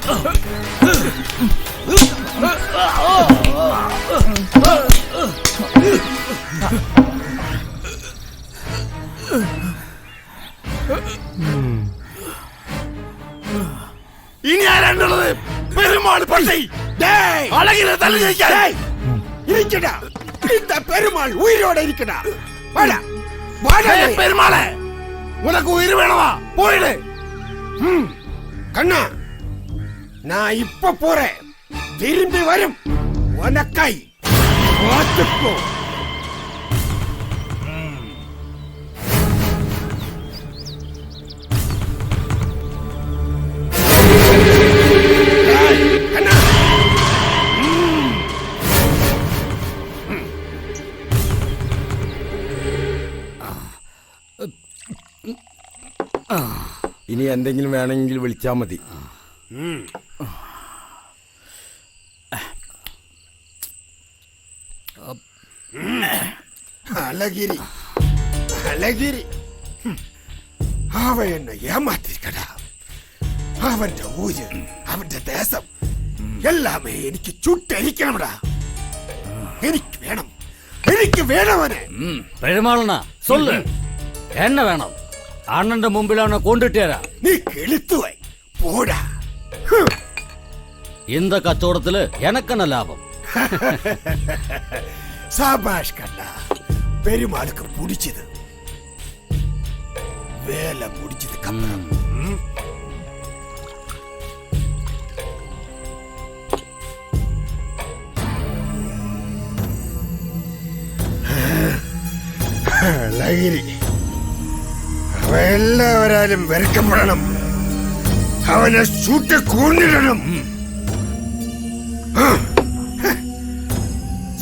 ഇനി ആരാണ്ടുള്ളത്? പെരുമാൾ പട്ടി டேய், അഴകിനെ തല്ലി ജയിക്കാൻ. டேய், இருக்கடா. இந்த பெருமாள் உயிரோட இருக்கடா. வாடா வாடா. ഏയ് പെരുമാളെ, ഉനക്ക് ഉയിര് വേണമാ? പോയിട്. கண்ணா, நான் இப்ப போறேன். திரும்பி வரும் உனக்காய் பார்த்துக்கோ. டேய், கண்ணா. ഇനി എന്തെങ്കിലും വേണമെങ്കിൽ വിളിച്ചാൽ മതി. அழகிரி அழகிரி அவன் என்னை ஏமாத்திருக்கடா. அவன் ஊரு, அவன் தேசம் எல்லாமே എനിക്ക് ചുട്ടരിക്കണമടാ. എനിക്ക് വേണം, എനിക്ക് വേണം അവനെ. പെരുമാളണ്ണ சொல்லு என்ன வேணும்? அண்ணന്റെ മുമ്പിൽ അവനെ കൊണ്ടിട്ടേരാ. നീ കെളുത്തുവായി പോടാ. இந்த கச்சோடத்துல எனக்கென்ன லாபம்? சாபாஷ் கண்ணா, பெருமாளுக்கு பிடிச்சது வேலை பிடிச்சதுக்கு அப்புறம் അഴകിരി അവൻ എല്ലാവരാലും വെറുക്കപ്പെടണം. അവനെ ചൂട്ട് കൊണ്ടിടണം.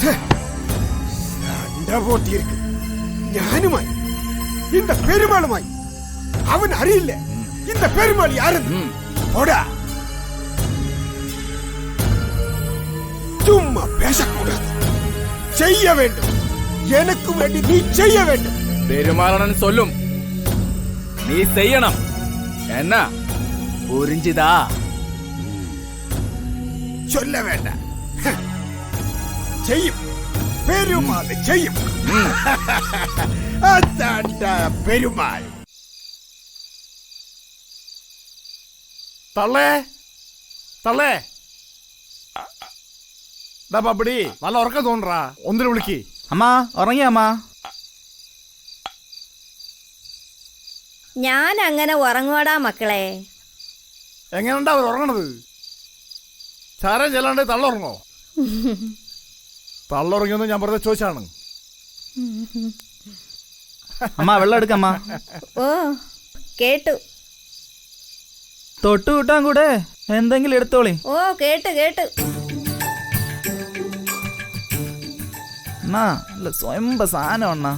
சண்டை போட்டியிருக்கு ஞானுமாய், இந்த பெருமாளுமாய். அவன் அறியில்ல இந்த பெருமாள் யாரு. போடா. சும்மா பேசக்கூடாது, செய்ய வேண்டும். எனக்கு வேண்டி நீ செய்ய வேண்டும். பெருமாளன் சொல்லும், நீ செய்யணும். என்ன புரிஞ்சுதா? சொல்ல வேண்டாம், செய்யும். பெருமாள் செய்யும். அதான்டா பெருமாள். തള്ളേ തള്ളേ, ഡാ പപ്പടി, നല്ല ഉറക്കം തോന്നറാ. ഒന്നിനെ വിളിക്ക്. അമ്മ ഉറങ്ങിയ അമ്മ? ഞാൻ അങ്ങനെ ഉറങ്ങുവാടാ മക്കളെ. എങ്ങനെയുണ്ടാ അവർ ഉറങ്ങണത്? ചാരം ചെല്ലാണ്ട് തള്ള ഉറങ്ങോ? തള്ള ഉറങ്ങിയൊന്ന് ഞാൻ വെറുതെ ചോദിച്ചാണ്. അമ്മ വെള്ളം എടുക്കമ്മ. ഓ കേട്ടു. തൊട്ട് കൂട്ടാൻ കൂടെ എന്തെങ്കിലും എടുത്തോളി. ഓ കേട്ടു കേട്ടു. അണ്ണാ അല്ല സ്വയംഭ സാധനം അണ്ണാ.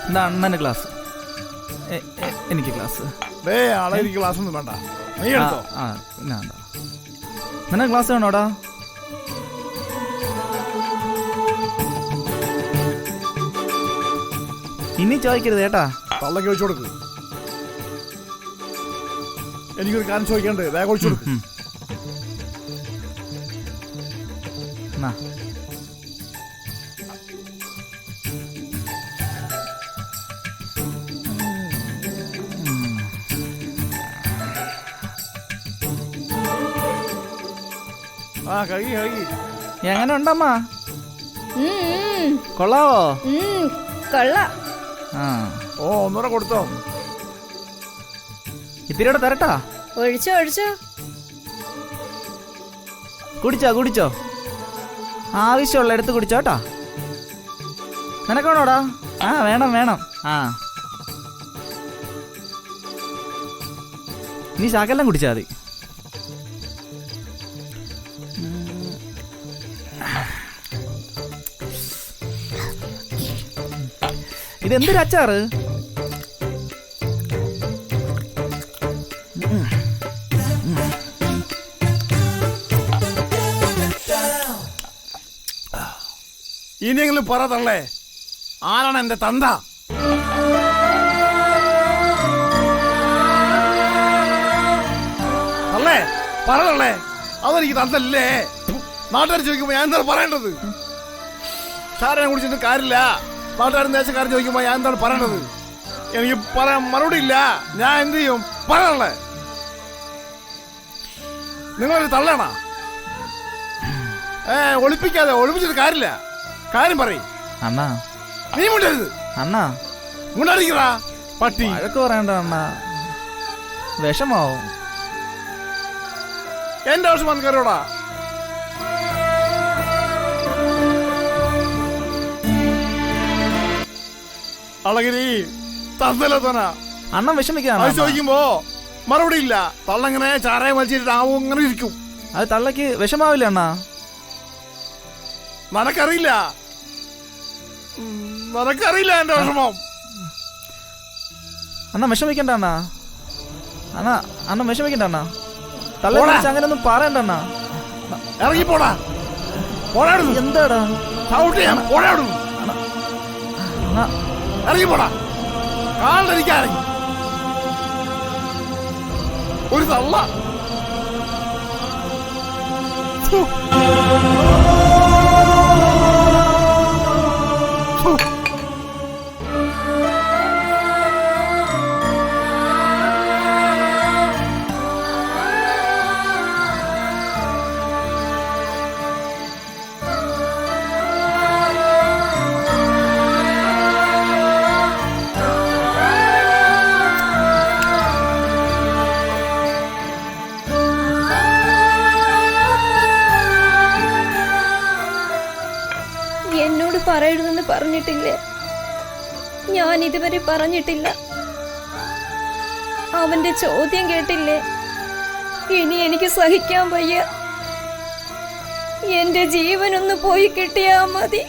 എന്താ അണ്ണന് ക്ലാസ്, എനിക്ക് ക്ലാസ്. ഡേ ആളെ എനിക്ക് ക്ലാസ് ഒന്നും വേണ്ട, നീ എടുത്തോ. ആ പിന്നെ വേണ്ട. നിനക്ക് ക്ലാസ് വേണോടാ? ഇനി ചോദിക്കരുത് കേട്ടാ. തള്ളക്ക് ഒഴിച്ചു കൊടുക്ക്. എനിക്കൊരു കാര്യം ചോദിക്കണ്ട്, വേഗം ഒഴിച്ചു കൊടുക്ക്. എന്നാ ആ കഴുകി കഴുകി. എങ്ങനെ ഉണ്ടമ്മ? ഉം, കൊള്ളാവോ? ഉം, കൊള്ളാം. ആ ഓ ഒന്നുകൂടെ കൊടുത്തോ. ഇത്തിരിയോടെ തരട്ടാ. ഒഴിച്ചോ ഒഴിച്ചോ. കുടിച്ചോ കുടിച്ചോ, ആവശ്യമുള്ള എടുത്ത് കുടിച്ചോട്ടാ. നിനക്കാണോടാ? ആ വേണം വേണം. ആ നീ ശകലം കുടിച്ചാൽ മതി. ഇതെന്തൊരു അച്ചാറ്? ഇനിയെങ്കിലും പറ തള്ളേ, ആരാണ് എന്റെ തന്ത? തള്ളേ പറ തള്ളേ, അതെനിക്ക് തന്തല്ലേ. നാട്ടുകാർ ചോദിക്കുമ്പോ ഞാൻ എന്താണ് പറയേണ്ടത്? സാറിനെ കുറിച്ചിട്ട് കാര്യമില്ല. നാട്ടുകാരും ദേശക്കാരും ചോദിക്കുമ്പോ ഞാൻ എന്താണ് പറയേണ്ടത്? എനിക്ക് പറയാൻ മറുപടി ഇല്ല. ഞാൻ എന്ത് ചെയ്യും? പറയണേ. നിങ്ങളൊരു തള്ളാണ. ഒളിപ്പിക്കാതെ, ഒളിപ്പിച്ചിട്ട് കാര്യമില്ല. കാര്യം പറയും. അണ്ണാ നീ മുണ്ടരുത്. അണ്ണാ മുണ്ടടിക്കടാ പട്ടി. വഴക്ക് പറയണ്ട അണ്ണാ, വിഷമാവും. എന്റെ ആവശ്യം മനക്കാരോടാ. അളകിരി തന്നല്ലോ തന. അണ്ണൻ വിഷമിക്കാണ്. അത് ചോദിക്കുമ്പോ മറുപടി ഇല്ല. തള്ളങ്ങനെ ചാരായം വലിച്ചിട്ട് ആവും അങ്ങനെ ഇരിക്കും. അത് തള്ളക്ക് വിഷമാവില്ല അണ്ണാ. നിനക്കറിയില്ല, നിനക്കറിയില്ല എന്റെ വിഷമം. അണ്ണ വിഷമിക്കണ്ട അണ്ണാ. അണ്ണാ അണ്ണ വിഷമിക്കണ്ട അണ്ണാ. തള്ള അങ്ങനെ ഒന്നും പറയണ്ട അണ്ണാ. ഇറങ്ങിപ്പോടാ. പോടാടുന്നു. എന്താടാ പോടാടുന്നു. ഇറങ്ങിപ്പോടാ. കാലിരിക്കാറങ്ങി ഒരു തള്ള. എന്നോട് പറയരുതെന്ന് പറഞ്ഞിട്ടില്ലേ? ഞാൻ ഇതുവരെ പറഞ്ഞിട്ടില്ല. അവന്റെ ചോദ്യം കേട്ടില്ലേ? ഇനി എനിക്ക് സഹിക്കാൻ വയ്യ. എന്റെ ജീവനൊന്ന് പോയി കിട്ടിയാ മതി.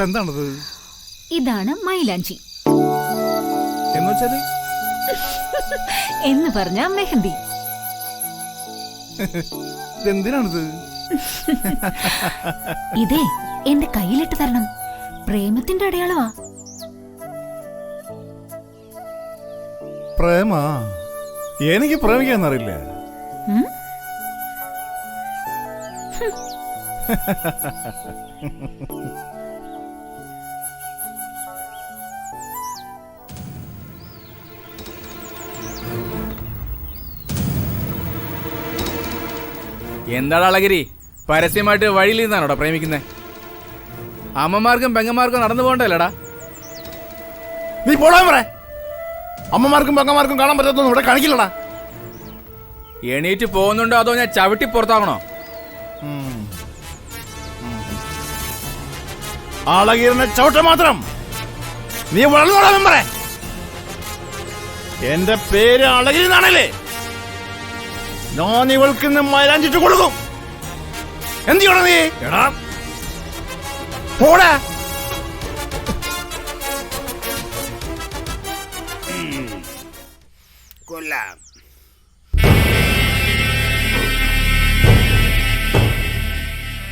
എന്താണത്? ഇതാണ് മൈലാഞ്ചി എന്ന് വെച്ചാല് എന്ന് പറഞ്ഞ മെഹന്തി. ഇതെന്തിനാണിത്? ഇതേ എന്റെ കയ്യിലിട്ട് തരണം. പ്രേമത്തിന്റെ അടയാളമാ. പ്രേമ? എനിക്ക് പ്രേമിക്കാന്നറിയില്ല. എന്താണ് അളഗിരി, പരസ്യമായിട്ട് വഴിയിൽ നിന്നാണോടാ പ്രേമിക്കുന്നേ? അമ്മമാർക്കും പെങ്ങന്മാർക്കും നടന്നു പോകണ്ടല്ലേടാ? നീ പോടാൻ പറ. അമ്മമാർക്കും പെങ്ങന്മാർക്കും കാണാൻ പറ്റാത്തൊന്നും ഇവിടെ കാണിക്കില്ലടാ. എണീറ്റ് പോകുന്നുണ്ടോ അതോ ഞാൻ ചവിട്ടി പുറത്താകണോ? ആളകീറിനെ ചവിട്ട മാത്രം നീ വളർന്നോടാ മെമ്പറെ. എന്റെ പേര് അളകിരി എന്നാണല്ലേ? ഞാൻ ഇവൾക്ക് ഇന്ന് മൈലാഞ്ചിട്ട് കൊടുക്കും. എന്ത് ചെയ്യണം നീ? എടാ പോടാ. കൊല്ലാം.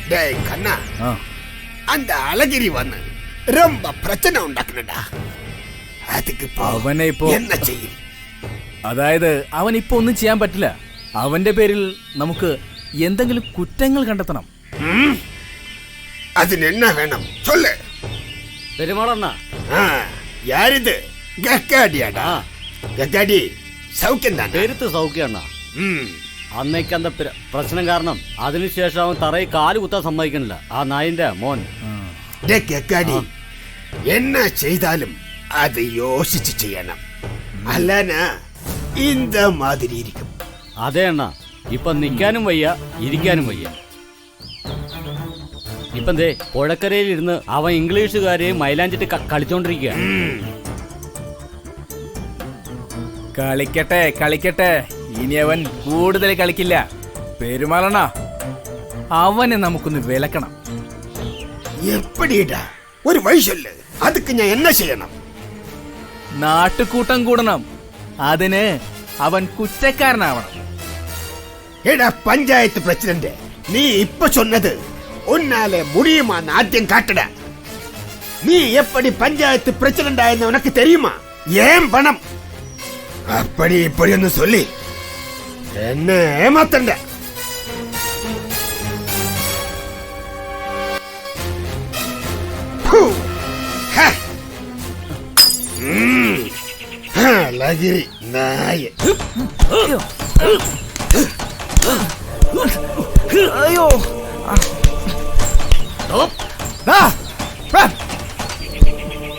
டேய் கண்ணா, அந்த அழகிரி வந்து ரொம்ப பிரச்சனை ഉണ്ടാക്കുന്നുണ്ടാ. அதுக்கு അവനെ ഇപ്പോ என்ன ചെയ്യും? അതായത് അവൻ ഇപ്പൊ ഒന്നും ചെയ്യാൻ പറ്റില്ല. അവന്റെ പേരിൽ നമുക്ക് എന്തെങ്കിലും കുറ്റങ്ങൾ കണ്ടെത്തണം. അതിന് என்ன വേണം சொல்லு. പെരുമാളണ്ണ, யாரிது? ഗക്കാടിയാടാ. ഗക്കാടി സൗഖ്യം തന്നെ. പെരുത്ത് സൗഖ്യണ്ണ. അന്നേക്ക് അന്ത പ്രശ്നം കാരണം അതിനുശേഷം അവൻ തറയിൽ കാല് കുത്താൻ സമ്മതിക്കണില്ല. ആ നായിന്റെ മോൻ. ഗക്കാടി എന്നാ ചെയ്താലും അത് യോസിച്ച് ചെയ്യണം. അല്ലാനാ ഇന്ത മാതിരി ഇരിക്കും. അതെ അണ്ണ, ഇപ്പൊ നിൽക്കാനും വയ്യ, ഇരിക്കാനും വയ്യ. ഇപ്പം ദേ പുഴക്കരയിൽ ഇരുന്ന് അവൻ ഇംഗ്ലീഷുകാരെ മൈലാഞ്ചിട്ട് കളിച്ചോണ്ടിരിക്കുക. കളിക്കട്ടെ കളിക്കട്ടെ, ഇനി അവൻ കൂടുതൽ കളിക്കില്ല. പെരുമാളണ്ണ, അവനെ നമുക്കൊന്ന് വിലക്കണം. എപ്പടിടാ ഒരു വയസ്സല്ലേ, അതുക്ക് ഞാൻ എന്നാ ചെയ്യണം? നാട്ടുകൂട്ടം കൂടണം. അതിന് അവൻ കുറ്റക്കാരനാവണം. എടാ പഞ്ചായത്ത് പ്രസിഡന്റ്, നീ ഇപ്പൊ சொன்னது உன்னாலே முடியுமான்னு ஆദ്യം காட்டுடா. நீ எப்படி பஞ்சாயத்து பிரசிடண்ட் ஆயிருந்த உனக்கு தெரியுமா? ஏன் பணம் அப்படி இப்படி ஒன்னு சொல்லி என்ன ஏமாத்தண்ட. லகிரி நாய. അയ്യോ,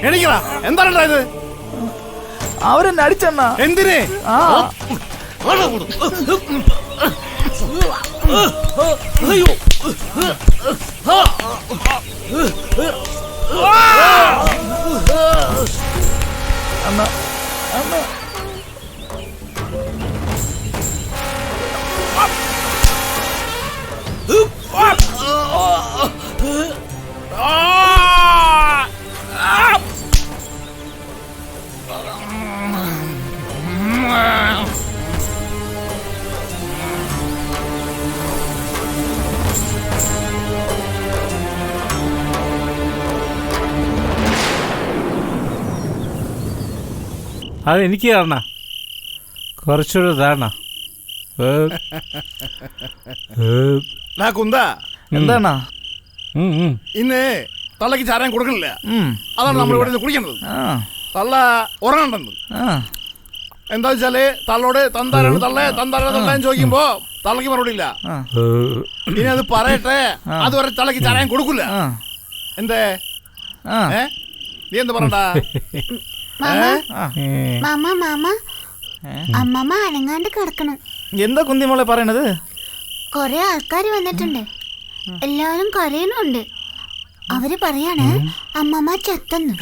എണീക്കടാ. എന്താണ് ഇത്? അവരെന്നെ അടിച്ചെണ്ണ. എന്തിന്? ആ അണ്ണ അണ്ണ അതെനിക്ക് കാരണം കുറച്ചൊരു ധാരണ. കുന്ത എന്താണ ഇന്ന് തള്ളക്ക് ചാരാൻ കൊടുക്കണില്ല. അതാണ് നമ്മൾ ഇവിടെ നിന്ന് കുടിക്കേണ്ടത്. തള്ള ഉറങ്ങണ്ടെന്ന്. എന്താ വെച്ചാല് തള്ളോട് തന്താരാണ് തള്ളേ തന്താരാണ് തള്ളേന്ന് ചോദിക്കുമ്പോ തള്ളക്ക് മറുപടി ഇല്ല. ഇനി അത് പറയട്ടെ, അതുവരെ തള്ളക്ക് ചാരാൻ കൊടുക്കില്ല. എന്തേ നീ എന്ത് പറയണ്ട? അമ്മമ്മ അനങ്ങാണ്ട് കിടക്കണം. എന്താ കുന്തിമോളെ പറയണത്? കൊറേ ആൾക്കാര് വന്നിട്ടുണ്ട്, എല്ലാരും കരയുന്നുണ്ട്. അവര് പറയാണ് അമ്മമ്മ ചത്തെന്ന്.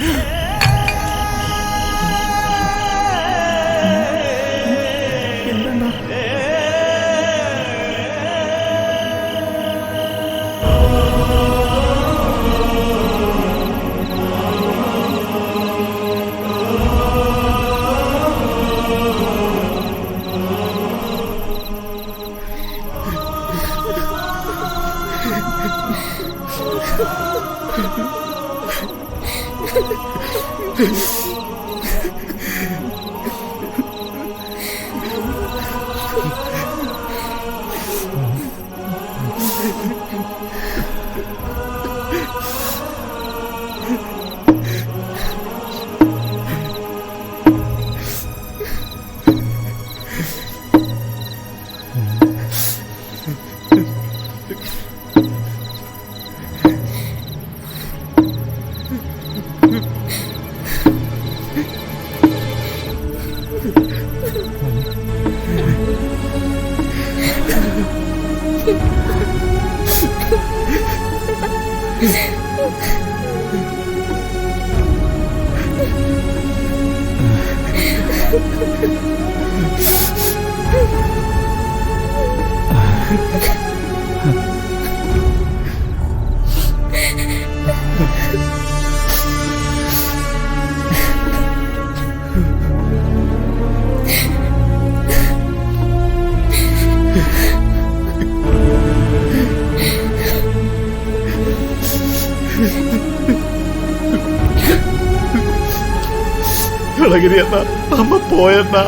ഇളകിരി എന്നാ അമ്മ പോയെന്നാ.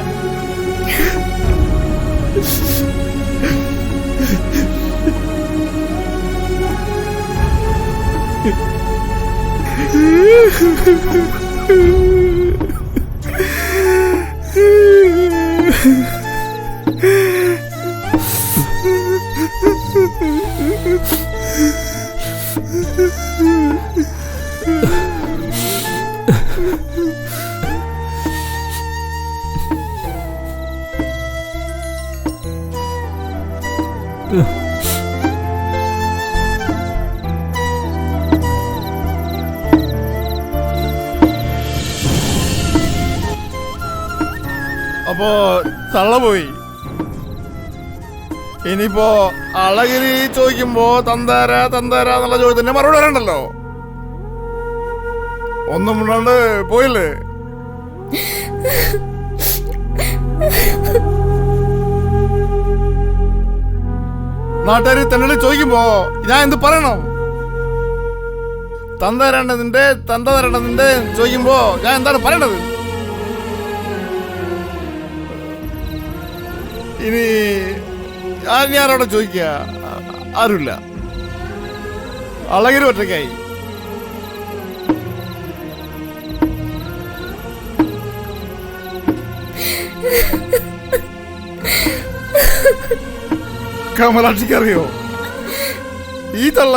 അപ്പോ തള്ള പോയി. ഇനിയിപ്പോ അളഗിരി ചോദിക്കുമ്പോ തന്താര തന്താര എന്നുള്ള ചോദ്യത്തിന് മറുപടി പറയണ്ടല്ലോ. ഒന്നും മുണ്ടാണ്ട് പോയില്ലേ? നാട്ടുകാർ തന്നെ ചോദിക്കുമ്പോ ഞാൻ എന്ത് പറയണം? തന്ത തരേണ്ടതിന്റെ ചോദിക്കുമ്പോ ഞാൻ എന്താണ് പറയണത്? ഇനി ഞാനവിടെ ചോദിക്ക ആരുമില്ല. അളകിരി ഒറ്റയ്ക്കായി. കമലാക്ഷിക്ക് അറിയോ, ഈ തള്ള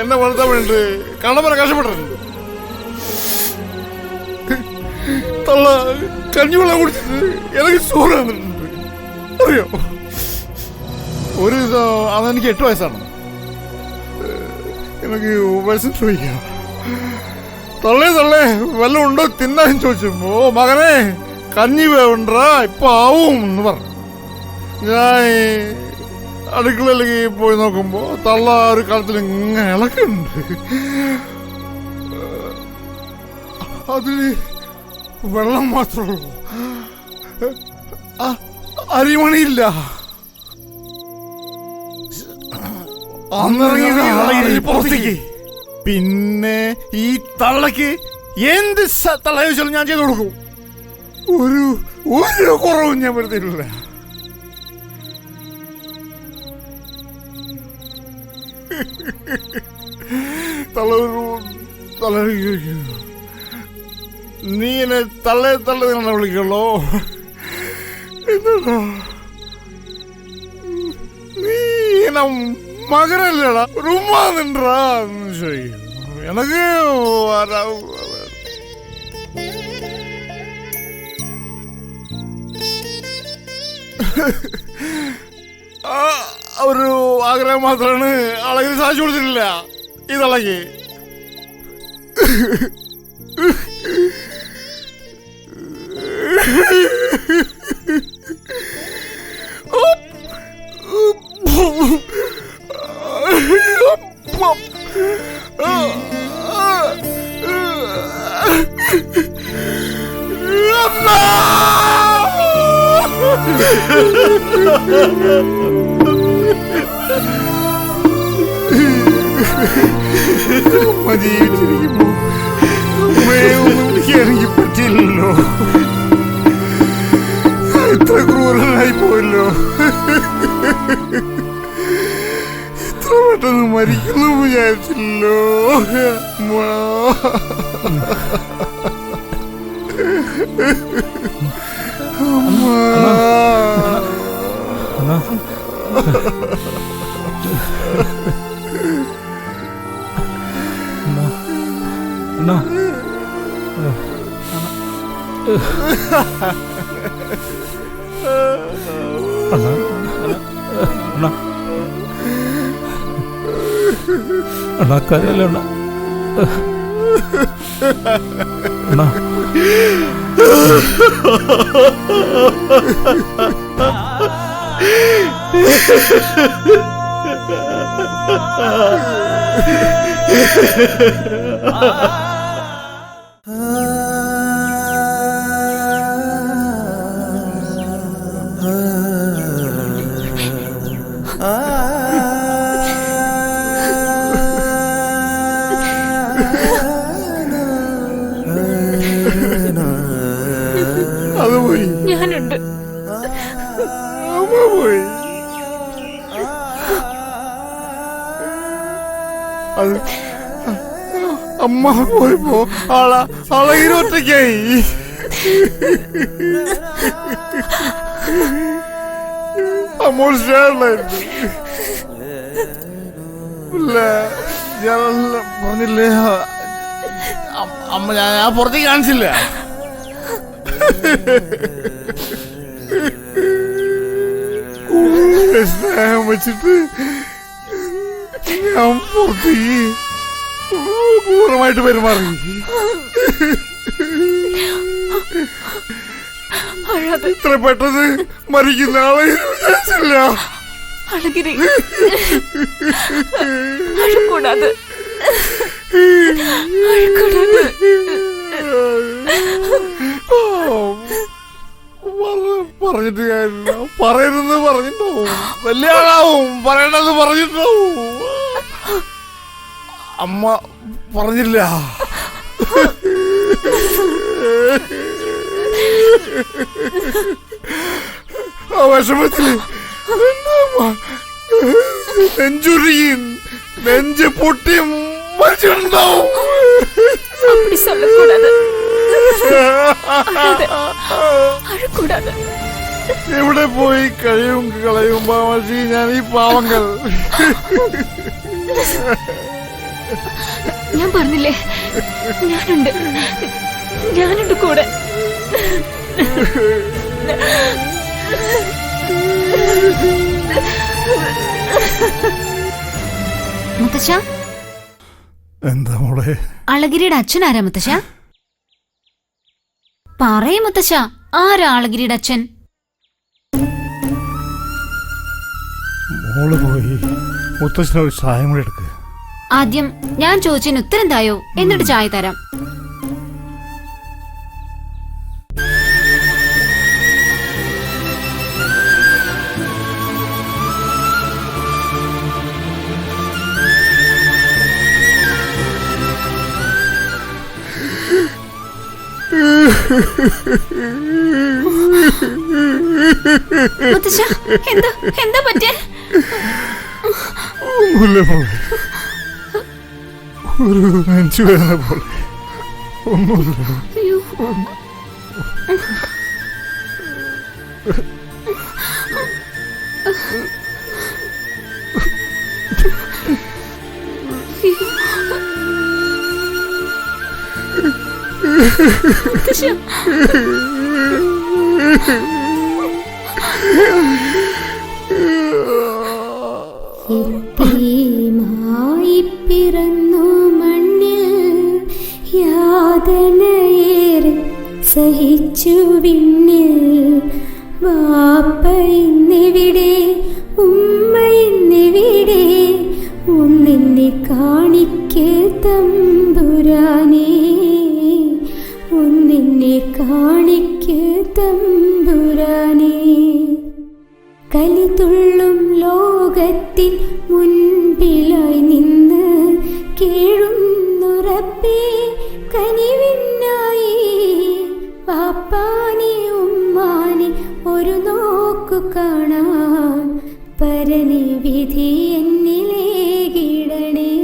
എന്നെ വളർത്താൻ വേണ്ടി കള്ളമര കഷ്ടപ്പെട്ടിട്ടുണ്ട്. തള്ള കഞ്ഞിവെള്ളം കുടിച്ചിട്ട് എനിക്ക് ചോറ് തന്നിട്ടുണ്ട് അറിയോ. ഒരു ദിവസം അതെനിക്ക് 8 വയസ്സാണ്. എനിക്ക് വയസ്സിന് ചോദിക്കാം, തള്ളേ വല്ലതും ഉണ്ടോ തിന്നാൻ ചോദിച്ചപ്പോ മകനെ കഞ്ഞി വേണ്ടാ ഇപ്പൊ ആവും എന്ന് പറഞ്ഞു. ഞാൻ അടുക്കളയിലേക്ക് പോയി നോക്കുമ്പോ തള്ള ഒരു കാലത്തിൽ ഇങ്ങനെ ഇളക്കുന്നുണ്ട്. അതില് വെള്ളം മാത്രമേ ഉള്ളൂ, അരിമണിയില്ല. പുറത്തേക്ക് പിന്നെ ഈ തള്ളക്ക് എന്ത് തള്ള ചോദിച്ചാലും ഞാൻ ചെയ്തു കൊടുക്കും. ഒരു കുറവും ഞാൻ വരുത്തിയിട്ടില്ല. നീ എന്നെ തള്ളേ വിളിക്കുള്ളോ? എന്താ നീ മകനല്ലേടാ റുമ്മാ നിൻറാ എനക്ക് ഒരു ആഗ്രഹം മാത്രമാണ് അളകിന് സാധിച്ചു കൊടുത്തിട്ടില്ല ഈ തള്ളക്ക്. ജീവിച്ചിരിക്കുമ്പോ എനിക്ക് പറ്റില്ലല്ലോ. ഇത്ര ക്രൂരനായി പോയല്ലോ. ഇത്ര പെട്ടെന്ന് മരിക്കുന്നു വിചാരിച്ചില്ലോ. കരയല്ല ഞാനുണ്ട്. അമ്മ പോയപ്പോ അളകിരി ഒറ്റയ്ക്കായി. അമ്മോട് സ്നേഹമുണ്ടായിരുന്നു. ഞാൻ പറഞ്ഞില്ലേ അമ്മ, ഞാൻ പുറത്തേക്ക് കാണിച്ചില്ല. സ്നേഹം വെച്ചിട്ട് ഞാൻ പുറത്തേക്ക് പൂർണ്ണമായിട്ട് പെരുമാറി. ഇത്ര പെട്ടെന്ന് മരിക്കുന്ന ആളെ വിചാരിച്ചില്ല. അഴകിരി അഴക്കൂടാതെ അഴക്കൂടാതെ പറഞ്ഞിട്ട് കാര്യമില്ല. പറയരുതെന്ന് പറഞ്ഞിട്ടുണ്ടാവും, വലിയ ആളാവും, പറയണമെന്ന് പറഞ്ഞിട്ടുണ്ടാവും. അമ്മ പറഞ്ഞില്ല. ആ വിഷമത്തില് നെഞ്ചുരുകി നെഞ്ച് പൊട്ടി മരിച്ചിട്ടുണ്ടാവും. എവിടെ പോയി കളയും മാമി ഞാൻ ഈ പാവങ്ങൾ. ഞാൻ പറഞ്ഞില്ലേ, ഞാനുണ്ട് കൂടെ. മുത്തശ്ശ, എന്താ മോളെ? അളഗിരിയുടെ അച്ഛനാരാ മുത്തശ്ശ? പറയേ മുത്തശ്ശ, ആരാ അളഗിരിയുടെ അച്ഛൻ? മോള് പോയി മുത്തശ്ശനൊരു ചായ കൂടി എടുക്കുക. ആദ്യം ഞാൻ ചോദിച്ചതിന് ഉത്തരം തായോ, എന്നിട്ട് ചായ തരാം. മുത്തശ്ശ, എന്താ പറ്റേ? ഒന്നുമില്ല മോളെ, ഒരു നെഞ്ചുവേദന പോലെ. ഒന്നുമില്ല. പിറന്നു മണ്ണിൽ യാതനയേറെ സഹിച്ചു വിണ്ണിൽ. വാപ്പ ഇന്നെവിടെ, ഉമ്മ ഇന്നെവിടെ, ഒന്നെന്നെ കാണിക്ക് തമ്പുരാനേ, ഒന്നെന്നെ കാണിക്ക് തമ്പുരാനേ. കലിതുള്ളും ലോകത്തിൻ മുൻപിലായി നിന്ന് കേഴുന്നുറപ്പേ കനിവിനായി. പാപ്പാനെ ഉമ്മാനെ ഒരു നോക്കു കാണാൻ പരനെ വിധി എന്നിലേകിടണേ,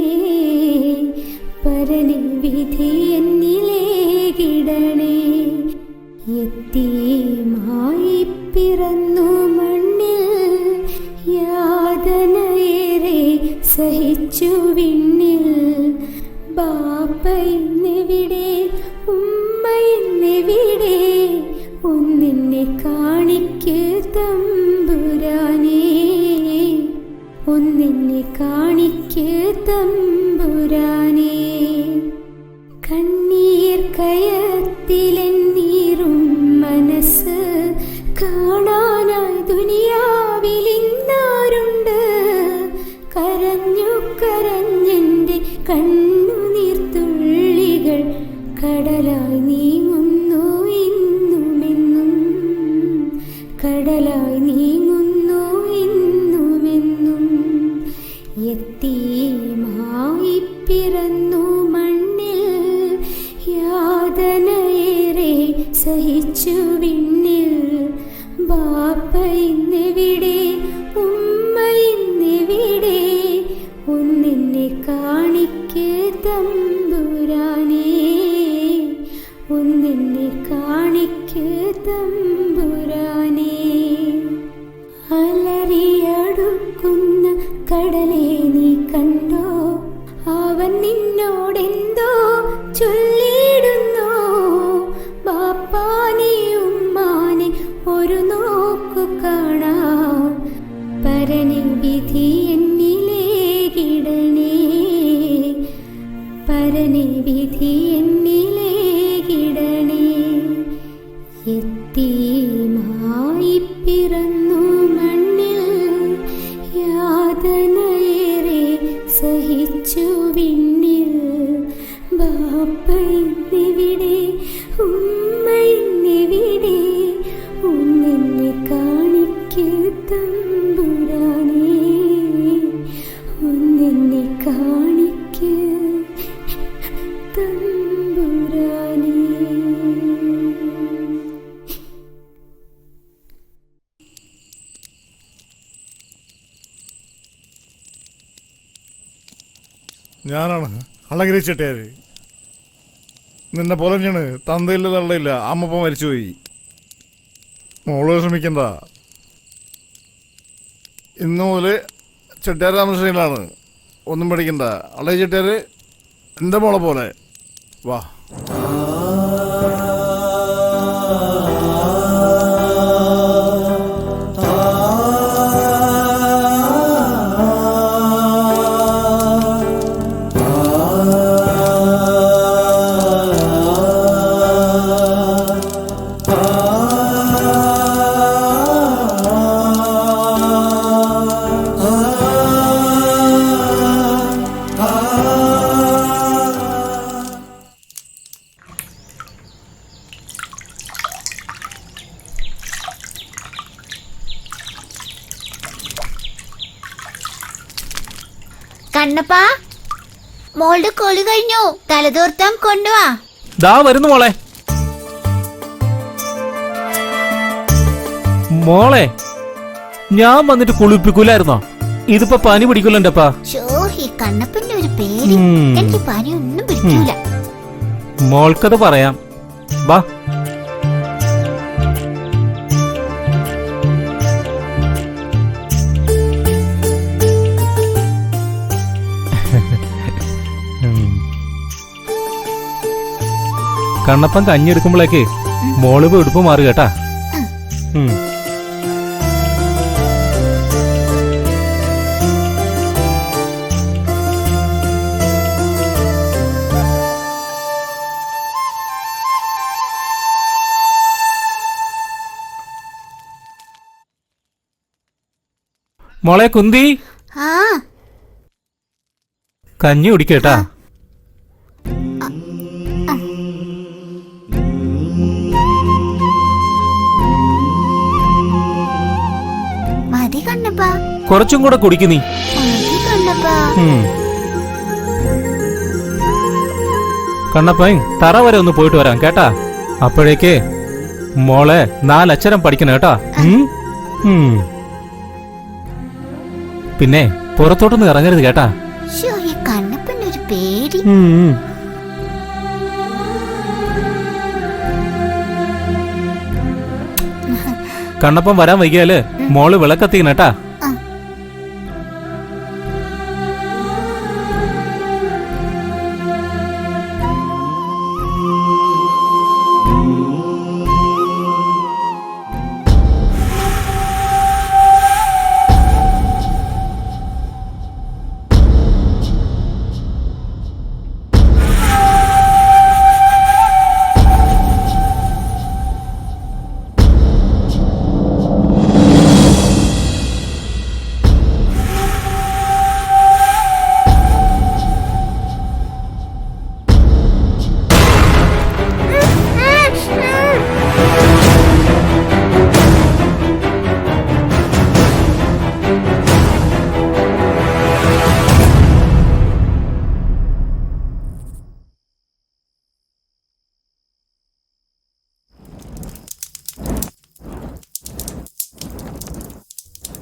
പരനെ വിധി എന്നിലേകിടണേ. യതീമായി പിറന്നു മണ്ണിൽ യാതനയേറെ സഹിച്ചു വിണ്ണിൽ. ബാപ്പ ഇന്നെവിടെ, ഉമ്മ ഇന്നെവിടെ, ഒന്നെന്നെ കാണിക്ക് തമ്പുരാനേ, ഒന്നെന്നെ കാണിക്ക് തമ്പുരാനേ. കണ്ണീർ കയത്തിലെന്നീറും മനസ്സ് കാണാനായി ദുനിയാവിലിന്നാരുണ്ട്. കരഞ്ഞു കരഞ്ഞെന്റെ കണ്ണുനീർത്തുള്ളികൾ കടലായി നീങ്ങുന്നു ഇന്നുമെന്നും, കടലായി നീങ്ങുന്നു ഇന്നുമെന്നും. യതീമായി പിറന്നു മണ്ണിൽ യാതനയേറെ സഹിച്ചു വിണ്ണിൽ. ബാപ്പ ഇന്നെവിടെ, ഉമ്മ ഇന്നെവിടെ, ഒന്നെന്നെ കാണിക്ക് തമ്പുരാനേ, ഒന്നെന്നെ കാണിക്ക് തമ്പുരാനേ. അലറിയടുക്കുന്ന കടലേ നീ കണ്ടോ, അവൻ നിന്നോടെന്തോ ചൊല്ലിടുന്നോ. ബാപ്പാനെ ഉമ്മാനെ ഒരു നോക്കു കാണാൻ പരനെ വിധി എന്നിലേകിടണേ, പരനെ വിധി എന്നിലേകിടണേ. യതീമായി പിറന്നു മണ്ണിൽ ഞാനാണ് അളഗിരി ചെട്ടിയാര്. നിന്നെ പോലെ തന്നെയാണ്, തന്തയില്ല തള്ളയില്ല, അമ്മപ്പം മരിച്ചുപോയി. മോള് ശ്രമിക്കണ്ട. ഇന്നു മുതൽ ചെട്ടിയാർ താമസിച്ചിലാണ്. ഒന്നും പഠിക്കണ്ട. അളഗിരി ചെട്ടിയാര് എൻ്റെ മോളെ പോലെ. വാ. കണ്ണപ്പാ, മോളുടെ കൊളി കഴിഞ്ഞു. തലതോർത്താൻ കൊണ്ടുവാ. ദാ വരുന്നു മോളെ. മോളെ, ഞാൻ വന്നിട്ട് കുളിപ്പിക്കൂലായിരുന്നോ? ഇതിപ്പോ പനി പിടിക്കൂല എന്റെ അപ്പാ. ഈ കണ്ണപ്പന്റെ ഒരു പേര്. എനിക്ക് പനി ഒന്നും പിടിക്കൂല. മോൾക്കത് പറയാം. വാ. കണ്ണപ്പൻ കഞ്ഞെടുക്കുമ്പോഴേക്ക് മോള് എടുപ്പ് മാറി കേട്ടാ. മോളെ കുന്തി, കഞ്ഞി കുടിക്കേട്ടാ. കുറച്ചും കൂടെ കുടിക്കു നീ. കണ്ണപ്പൻ തറ വരെ ഒന്ന് പോയിട്ട് വരാം കേട്ടാ. അപ്പോഴേക്ക് മോളെ 4 അക്ഷരം പഠിക്കണം കേട്ടാ. പിന്നെ പുറത്തോട്ടൊന്നും ഇറങ്ങരുത് കേട്ടാ. കണ്ണപ്പന്റെ ഒരു പേടി. കണ്ണപ്പൻ വരാൻ വൈകിയാല് മോള് വിളക്കത്തിക്കണം കേട്ടാ.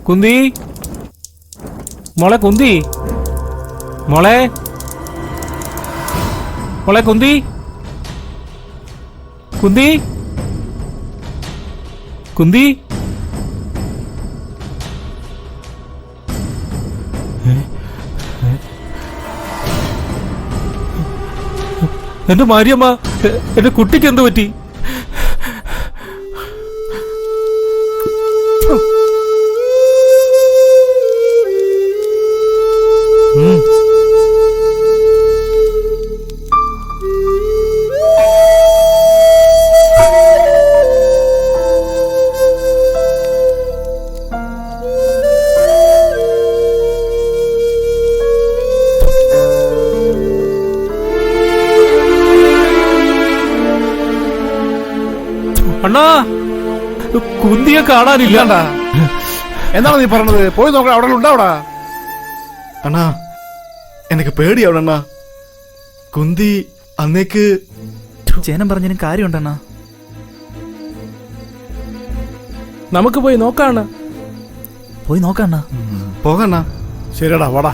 കുന്തി, മോളെ കുന്തി, മോളെ മോളെ കുന്തി, കുന്തി, കുന്തി. എന്റെ മാരിയമ്മ, എന്റെ കുട്ടിക്ക് എന്ത് പറ്റി? അണ്ണാ, കുന്തിയെ കാണാനില്ല. എന്താണ് നീ പറഞ്ഞത്? പോയി നോക്കണം, അവിടെ ഉണ്ടാവടാ. അണ്ണാ, എനിക്ക് പേടിയാവണം അണ്ണാ. കുന്തി അന്നേക്ക് ചേനം പറഞ്ഞതിനും കാര്യമുണ്ടണ്ണാ. നമുക്ക് പോയി നോക്കാണ്. പോയി നോക്കണ്ണ. പോകണ്ണ. ശരിയടാ, വാടാ.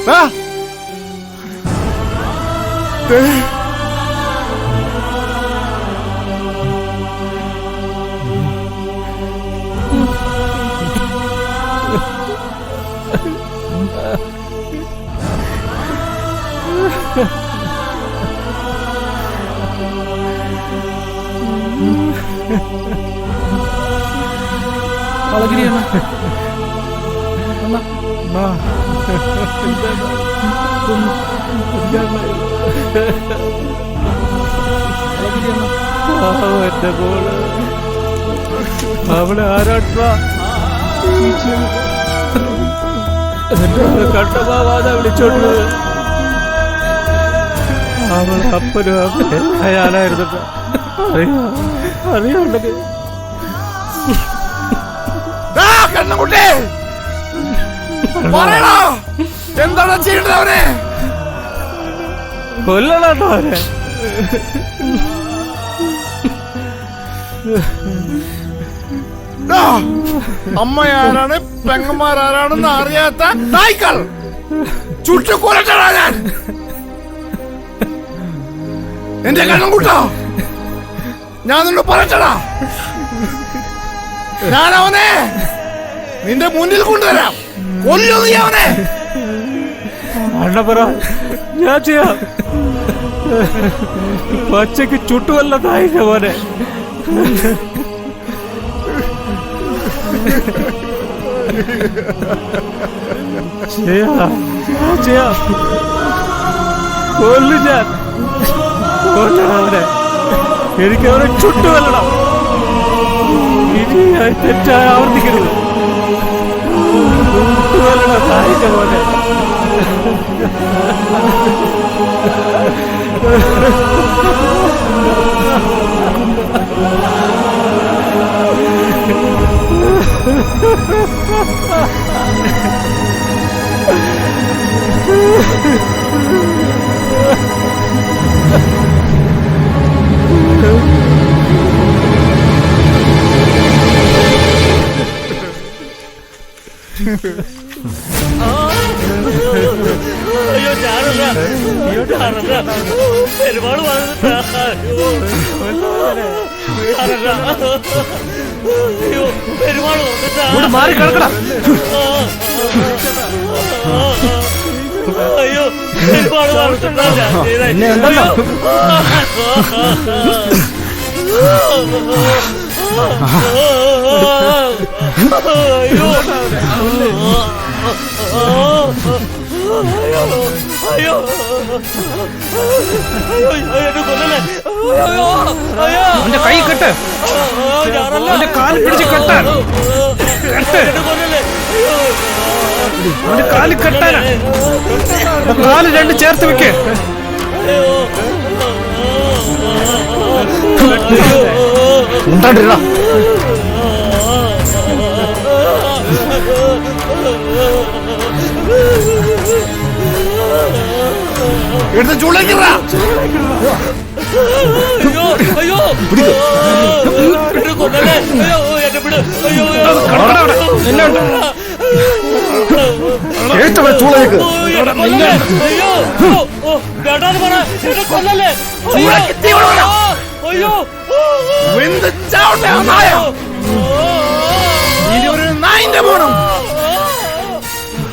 ആ! ദേ. അളഗിരിയണ്ണ എന്റെ മോള് അവളെ ആരാട്ടാ എന്റെ കണ്ടമാവാതെ വിളിച്ചോണ്ട് അവൾ അപ്പനും അമ്മയും അയാളായിരുന്നു അറിയാണ്ടെങ്കിൽ കണ്ണുകുട്ടി പറയണോ എന്താണ് ചെയ്യേണ്ടത് അവനെ കൊല്ലണോ അവനെ അമ്മയാരാണ് പെങ്ങന്മാരാരാണെന്ന് അറിയാത്ത നായ്ക്കൾ ചുട്ടുകൊല്ലട്ടാ ഞാൻ എന്റെ കണ്ണുകുട്ടോ ഞാൻ നിന്നോട് പറയട്ടടാ ഞാൻ അവനെ നിന്റെ മുന്നിൽ കൊണ്ടുവരാം കൊല്ലു നീ അവനെ അണ്ണപ്പറ ഞാൻ ചെയ്യാം പച്ചക്ക് ചുട്ടുവല്ലതായില്ല മോനെ ചെയ്യാം കൊല്ലു ഞാൻ കൊല്ലണം അവനെ എനിക്ക് അവനെ ചുട്ടുവല്ലണം ഇനി ഞാൻ തെറ്റായി ആവർത്തിക്കരുത് ചുട്ടുവല്ലണം സഹായിച്ച പോലെ അയ്യോ ഞാനല്ല ഒരുപാട് മാറി കിടക്കണം അയ്യോ ഒരുപാട് എന്നെ ഉണ്ടല്ലോ അയ്യോ അയ്യോ അവന്റെ കൈ കെട്ട് അവന്റെ കാല് പിടിച്ച് കെട്ടാൻ അവന്റെ കാല് കെട്ടാനാ കാല് രണ്ട് ചേർത്ത് വെക്ക് ഉണ്ടാണ്ടില്ല എടുത്ത് ചൂളേക്കിറാ അയ്യോ കൊല്ലല്ലേ അയ്യോ എന്നെ വിട് അയ്യോ ചൂളേക്ക് അയ്യോ വേണ്ടാന്ന് പറ എന്നെ കൊല്ലല്ലേ അയ്യോ ഇനി ഒരു നായിന്റെ പോണം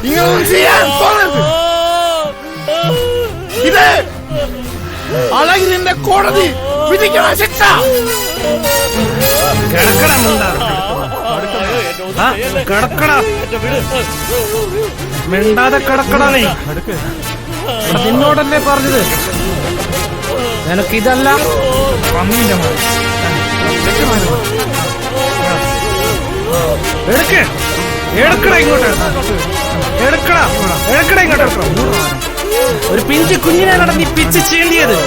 ഇങ്ങനൊന്നും ചെയ്യാൻ തോന്നരുത് ഇത് അളകിരിന്റെ കോടതി വിധിക്കണ ശിക്ഷ മിണ്ടാതെ കിടക്കടാ നീ നിന്നോടല്ലേ പറഞ്ഞത് നിനക്കിതല്ല പന്നീന്റെ എടുക്ക് എടുക്കടാ ഇങ്ങോട്ട്, എടുക്കടാ, എടുക്കടാ ഇങ്ങോട്ട്. ഒരു പിഞ്ച് കുഞ്ഞിനാണ് നീ പിച്ച് ചെയ്യേണ്ടിയത്.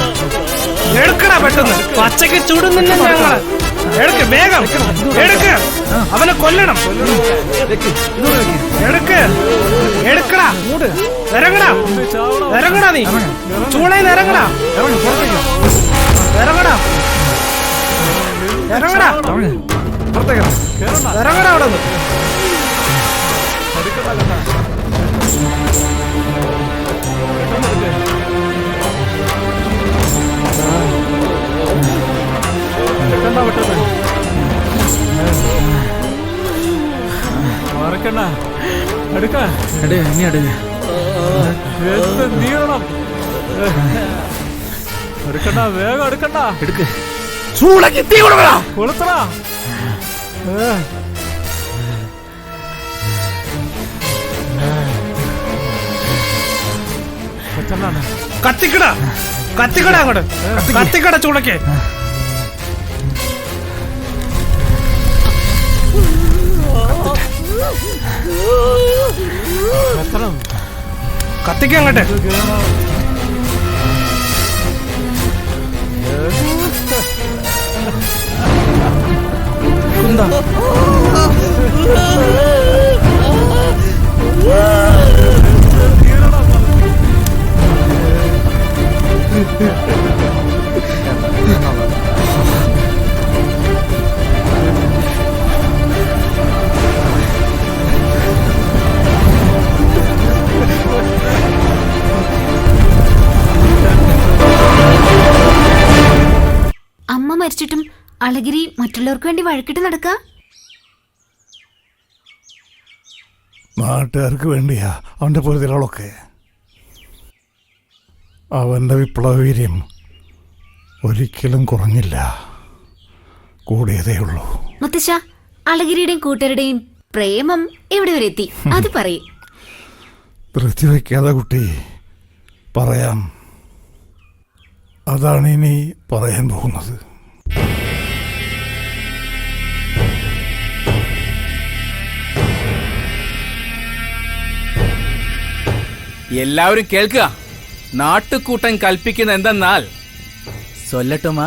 എടുക്കടാ പെട്ടെന്ന്, പച്ചക്ക് ചുടുന്നില്ല ഞങ്ങള്. എടുക്ക് വേഗം, എടുക്ക്, അവനെ കൊല്ലണം. എടുക്ക്, എടുക്കടാ, ഇറങ്ങടാ, ഇറങ്ങടാ, നീ ചൂളയിൽ ഇറങ്ങടാ, ഇറങ്ങടാ, ഇറങ്ങടാ, ഇറങ്ങടാ അവിടെ നിന്ന്. മറക്കണ്ട, എടുക്ക, നീളണം, എടുക്കണ്ട, വേഗം എടുക്കണ്ട, എടുക്ക്, ചൂളക്ക് തീ കൊടുക്കടാ, കൊളുത്തടാ. കത്തിക്കടാ, കത്തിക്കടാ അങ്ങോട്ട്, കത്തിക്കട ചൂളക്ക്. കത്തിക്ക അങ്ങോട്ട്. അമ്മ മരിച്ചിട്ടും അളഗിരി മറ്റുള്ളവർക്ക് വേണ്ടി വഴക്കിട്ട് നടക്ക. നാട്ടുകാർക്ക് വേണ്ടിയാ അവന്റെ പൊരുതികളൊക്കെ. അവന്റെ വിപ്ലവവീര്യം ഒരിക്കലും കുറഞ്ഞില്ല, കൂടിയതേ ഉള്ളൂ. മുത്തശ്ശ, അളഗിരിയുടെയും കൂട്ടരുടെയും പ്രേമം എവിടെ വരെ എത്തി? അത് പറയും. ധൃതി വയ്ക്കാതെ കുട്ടി, പറയാം. അതാണ് ഇനി പറയാൻ പോകുന്നത്. എല്ലാവരും കേൾക്കുക. നാട്ടുകൂട്ടൻ കൽപ്പിക്കുന്ന എന്തെന്നാൽ, സൊല്ലട്ടുമാ,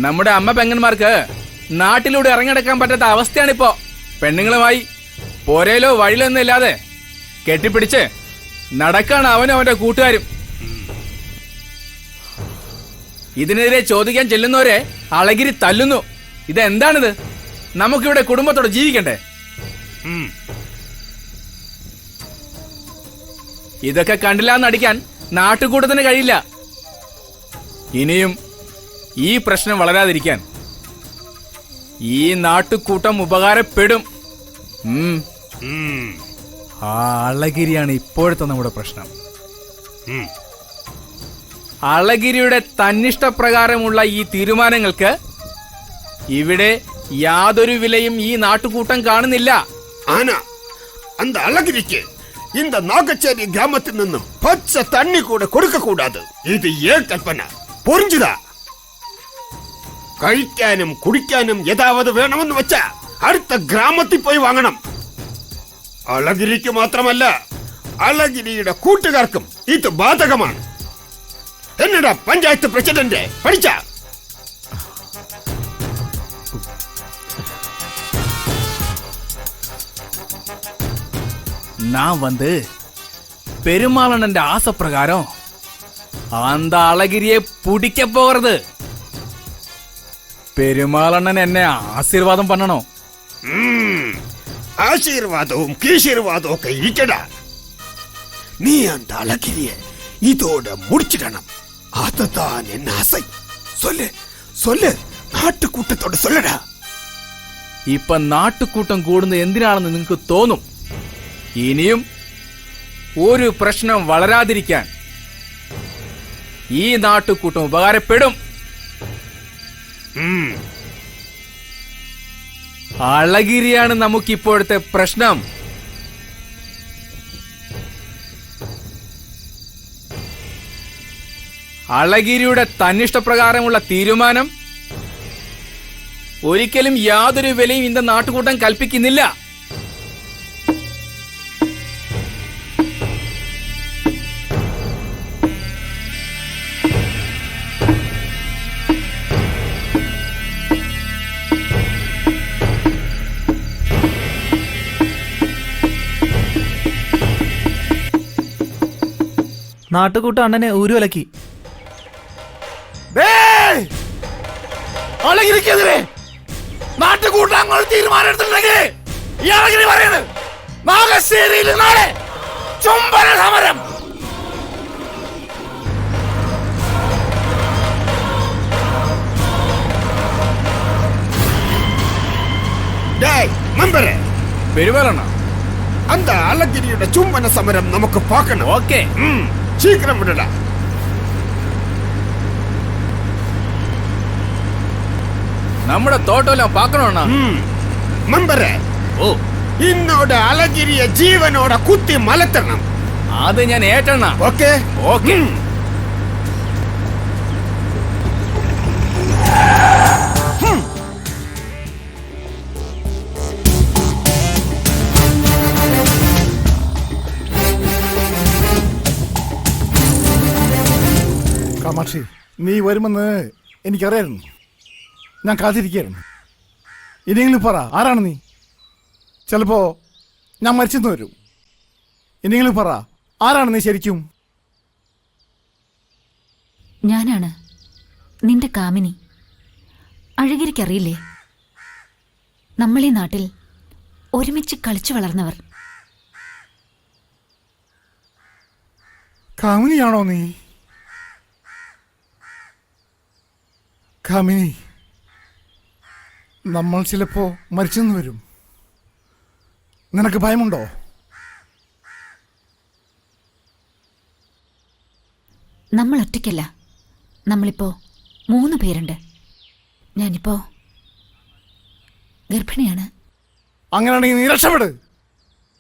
നമ്മുടെ അമ്മ പെങ്ങന്മാർക്ക് നാട്ടിലൂടെ ഇറങ്ങിടക്കാൻ പറ്റാത്ത അവസ്ഥയാണിപ്പോ. പെണ്ണുങ്ങളുമായി പോരയിലോ വഴിയിലോ ഒന്നും ഇല്ലാതെ കെട്ടിപ്പിടിച്ച് നടക്കാണ് അവനും അവന്റെ കൂട്ടുകാരും. ഇതിനെതിരെ ചോദിക്കാൻ ചെല്ലുന്നവരെ അളഗിരി തല്ലുന്നു. ഇതെന്താണിത്? നമുക്കിവിടെ കുടുംബത്തോടെ ജീവിക്കണ്ടേ? ഇതൊക്കെ കണ്ടില്ലാന്ന് നടിക്കാൻ നാട്ടുകൂട്ടത്തിന് കഴിയില്ല. ഇനിയും ഈ പ്രശ്നം വളരാതിരിക്കാൻ ഈ നാട്ടുകൂട്ടം ഉപകാരപ്പെടും. ആ അളഗിരിയാണ് ഇപ്പോഴത്തെ നമ്മുടെ പ്രശ്നം. അളഗിരിയുടെ തന്നിഷ്ടപ്രകാരമുള്ള ഈ തീരുമാനങ്ങൾക്ക് ഇവിടെ യാതൊരു വിലയും ഈ നാട്ടുകൂട്ടം കാണുന്നില്ല. ആന அந்த அழகிரிக்கு இந்த நாகச்சேரி கிராமத்தில் நிന്നും பச்சை தண்ணி கூட கொடுக்க கூடாது. இது ஏன் கல்பന? புரிஞ்சுதா? കഴിക്കാനും കുടിക്കാനും ഏതാവത് വേണമെന്ന് വെച്ചാ അടുത്ത ഗ്രാമത്തിൽ പോയി വാങ്ങണം. അളഗിരിക്ക് മാത്രമല്ല, അളഗിരിയുടെ കൂട്ടുകാർക്കും ഇത് ബാധകമാണ്. എന്നടാ പഞ്ചായത്ത് പ്രസിഡന്റ് പഠിച്ച நான் வந்து பெருமாளனന്റെ ஆசைப்பிரகாரம் அந்த அழகிரியை பிடிக்க போகிறது. பெருமாளண்ணன் என்ன ஆசீர்வாதம் பண்ணணும். ஆசீர்வாதവും கீசீர்வாதവും ഒക്കെ ഇരിക്കടാ. നീ அந்த அழகிரியை இதோட முடிச்சிடணும். அதுதான் என் ஆசை. சொல்லு சொல்லு, നാട്ടുകൂട്ടത്തോട് சொல்லடா. ഇപ്പൊ നാട്ടുകൂട്ടം കൂടുന്നത് എന്തിനാണെന്ന് നിങ്ങൾക്ക് തോന്നും. ഇനിയും ഒരു പ്രശ്നം വളരാതിരിക്കാൻ ഈ നാട്ടുകൂട്ടം ഉപകാരപ്പെടും. അളഗിരിയാണ് നമുക്കിപ്പോഴത്തെ പ്രശ്നം. അളഗിരിയുടെ തന്നിഷ്ടപ്രകാരമുള്ള തീരുമാനം ഒരിക്കലും യാതൊരു വിലയും இந்த നാട്ടുകൂട്ടം കൽപ്പിക്കുന്നില്ല. നാട്ടുകൂട്ടം അണ്ണനെ ഊരുവലക്കി. അളഗിരിക്കെതിരെ നാട്ടുകൂട്ടങ്ങൾ തീരുമാനം എടുത്തിട്ടുണ്ടെങ്കിൽ ഈ അളഗിരി പറയുന്നത് നാഗശ്ശേരിയിൽ നാളെ ചുംബന സമരം. പെരുമാറണ அந்த அழகிரியோட ചുംബന സമരം നമുക്ക് பார்க்கணும். ഓക്കെ, சீக்கிரம் விடடா. നമ്മുടെ തോട്ടമെല്ലാം പാക്കണോണ്ണ. മെമ്പറെ, ഓ, ഇന്നോട് അളഗിരിയെ ജീവനോടെ കുത്തി മലത്തണം. അത് ഞാൻ ഏറ്റെണ്ണ. Okay okay. കാമാക്ഷി, നീ വരുമെന്ന് എനിക്കറിയായിരുന്നു. ഞാൻ കാത്തിരിക്കുകയായിരുന്നു. ഇനിയെങ്കിലും പറ, ആരാണ് നീ? ചിലപ്പോ ഞാൻ മരിച്ചെന്ന് വരും. ഇനിയെങ്കിലും പറ, ആരാണ് നീ ശരിക്കും? ഞാനാണ് നിന്റെ കാമിനി. അഴഗിരിക്കറിയില്ലേ? നമ്മളീ നാട്ടിൽ ഒരുമിച്ച് കളിച്ചു വളർന്നവർ. കാമിനിയാണോ നീ? കാമിനി, നമ്മൾ ചിലപ്പോ മരിച്ചെന്ന് വരും. നിനക്ക് ഭയമുണ്ടോ? നമ്മൾ ഒറ്റയ്ക്കല്ല, നമ്മളിപ്പോ 3 പേരുണ്ട്. ഞാനിപ്പോ ഗർഭിണിയാണ്. അങ്ങനെയാണെങ്കിൽ നീ രക്ഷപ്പെട്.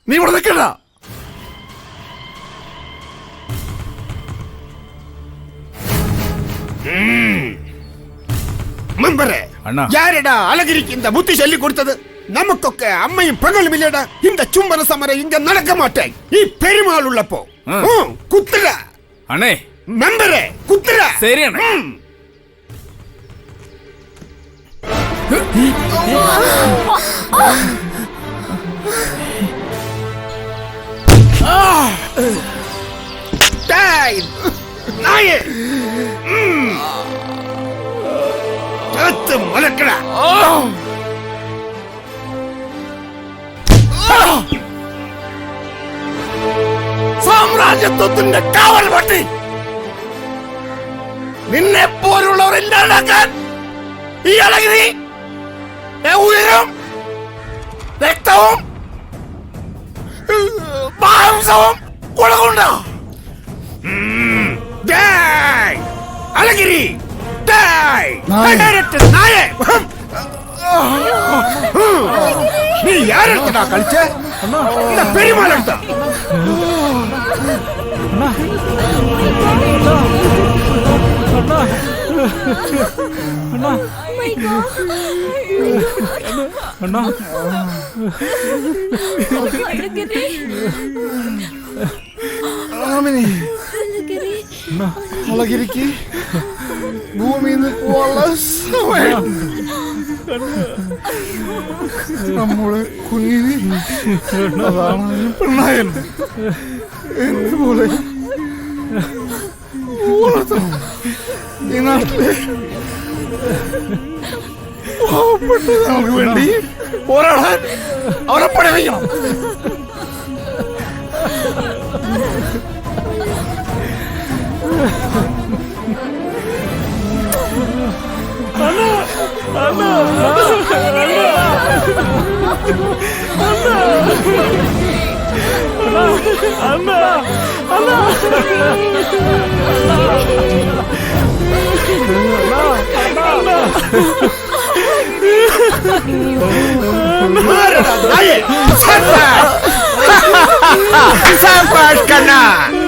നീ ഇവിടെ നിൽക്കണ്ട. മെമ്പറെ, யாரடா அழகிரிக்கு இந்த புத்தி சொல்லி கொடுத்தது? நமக்கொക്കെ അമ്മയും പെങ്ങളും ഇല്ലടാ. இந்த ചുംബന സമരം ഇങ്ങ നടക്ക മാട്ടേ. ഈ പെരുമാൾ ഉള്ളപ്പോ കുത്തട. അണ്ണേ, മെമ്പറെ കുത്തട. ശരിയാണ്. നായേ, മലക്കട. സാമ്രാജ്യത്വത്തിന്റെ കാവൽ പട്ടി നിന്നെ പോലുള്ളവർ ഇല്ലാണ്ടാക്കാൻ ഈ അളഗിരി ഉയരും രക്തവും മാംസവും കൊടുക്കണ്ട. അളഗിരി നീ യാരെടുത്തടാ കളിച്ചേ? പെരുമാളെടുത്ത അളഗിരിക്ക് ഭൂമിയിൽ നിന്ന് പോവാനുള്ള സമയം. നമ്മുടെ കുഞ്ഞിന് അതാണ് പെണ്ണായൻ എന്തുപോലെ ഈ നാട്ടിലെ നമുക്ക് വേണ്ടി പോരാടാൻ അവരെ പഠിപ്പിക്കണം.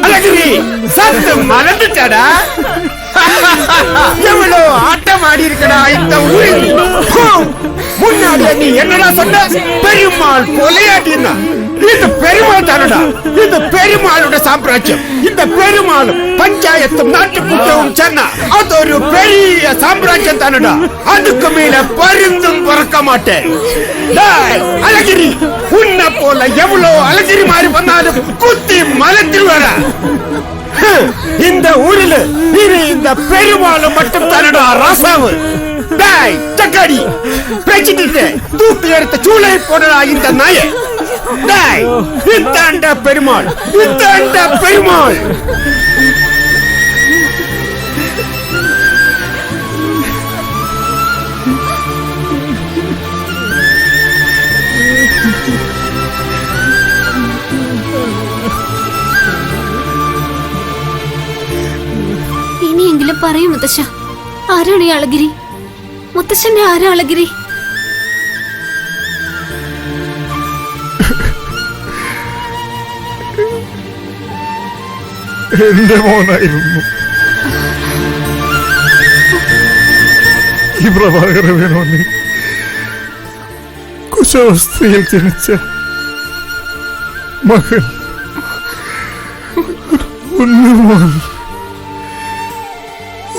அழகிரி சத்து மறந்துட்டாடா. எவ்வளோ ஆட்டம் ஆடி இருக்கடா இந்த ஊரில். முன்னாடி நீ என்னடா சொன்ன? பெருமாள் கொலையாட்டினா இது பெருமாள் தானடா. இது பெருமாளோட சாம்ராஜ்யம். இந்த பெருமாளும் பஞ்சாயத்தும் நாட்டுக்கூட்டவும் சொன்னா அது ஒரு பெரிய சாம்ராஜ்யம் தானடா. அதுக்கு மேல பருந்தும் பறக்க மாட்டேன். அழகிரி உன்னை போல எவ்வளவு அழகிரி மாதிரி வந்தாலும் குத்தி மலத்தில் வர இந்த ஊரில் இது இந்த பெருமாளும் மட்டும் தானடா ராசாவு. தக்காடி பேச்சிட்டு தூக்கி எடுத்த சூளை போடா இந்த நாயை. இத்தாண்ட பெருமாள், இத்தாண்ட பெருமாள். ഇനിയെങ്കിലും പറയൂ മുത്തശ്ശ, ആരാണ് ഈ അളഗിരി? മുത്തശ്ശന്റെ ആരാ അളഗിരി? എന്റെ മോനായിരുന്നു ഈ പ്രഭാകര വേണോന്നി. കുശാവസ്ഥയിൽ ജനിച്ച മകൻ, ഒന്നുമോൻ.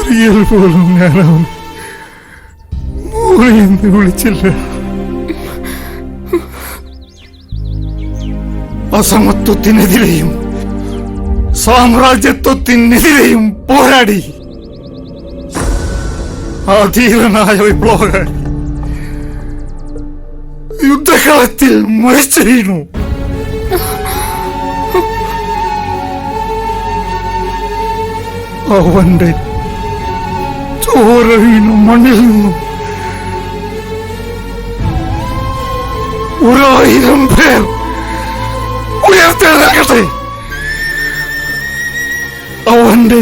റിയൽ പോലും ഞാനവൻ മോനെന്ന് വിളിച്ചില്ല. അസമത്വത്തിനെതിരെയും സാമ്രാജ്യത്വത്തിനെതിരെയും പോരാടി ആ ധീരനായ വിപ്ലവകൻ യുദ്ധകളത്തിൽ മരിച്ചു വീണു. അവന്റെ ചോര വീണു മണ്ണിൽ നിന്നും 1000 പേർ ഉയർത്തെഴുന്നേൽക്കട്ടെ. അവന്റെ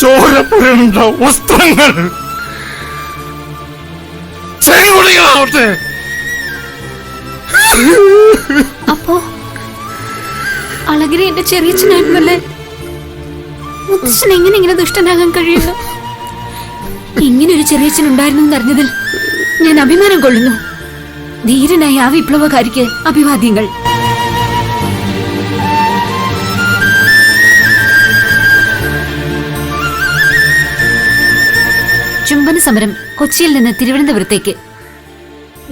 ചോര പുരണ്ട വസ്ത്രങ്ങൾ ചെങ്കൊടികളാവട്ടെ. അപ്പോ അളഗിരി എന്റെ ചെറിയച്ഛനായിരുന്നല്ലേ? മുത്തച്ഛൻ എങ്ങനെ ഇങ്ങനെ ദുഷ്ടനാകാൻ കഴിയുന്നു? ഇങ്ങനൊരു ചെറിയച്ഛൻ ഉണ്ടായിരുന്നു എന്നറിഞ്ഞതിൽ ഞാൻ അഭിമാനം കൊള്ളുന്നു. ധീരനായ ആ വിപ്ലവകാരിക്ക് അഭിവാദ്യങ്ങൾ. ചുംബന സമരം കൊച്ചിയിൽ നിന്ന് തിരുവനന്തപുരത്തേക്ക്.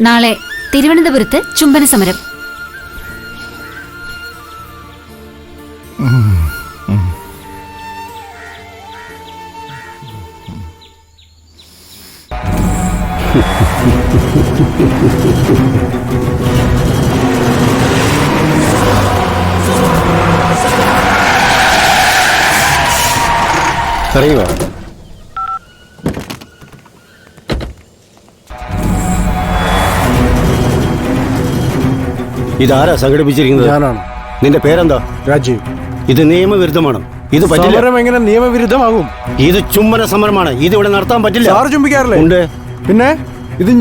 നാളെ തിരുവനന്തപുരത്ത് ചുംബന സമരം. അറിയുക ഇതാരാ സംഘടിപ്പിച്ചിരിക്കുന്നത്? ഞാനാണ്. നിന്റെ പേരെന്താ? രാജീവ്. ഇത് നിയമവിരുദ്ധമാണ്. ഇത് പറ്റില്ല. സമരം എങ്ങനെ നിയമവിരുദ്ധമാകും? ഇത് ചുംബന സമരമാണ്. ഇത് ഇവിടെ നടത്താൻ പറ്റില്ല. സാറ് ചുംബിക്കാറില്ലേ? ഉണ്ട്. പിന്നെ ഇത്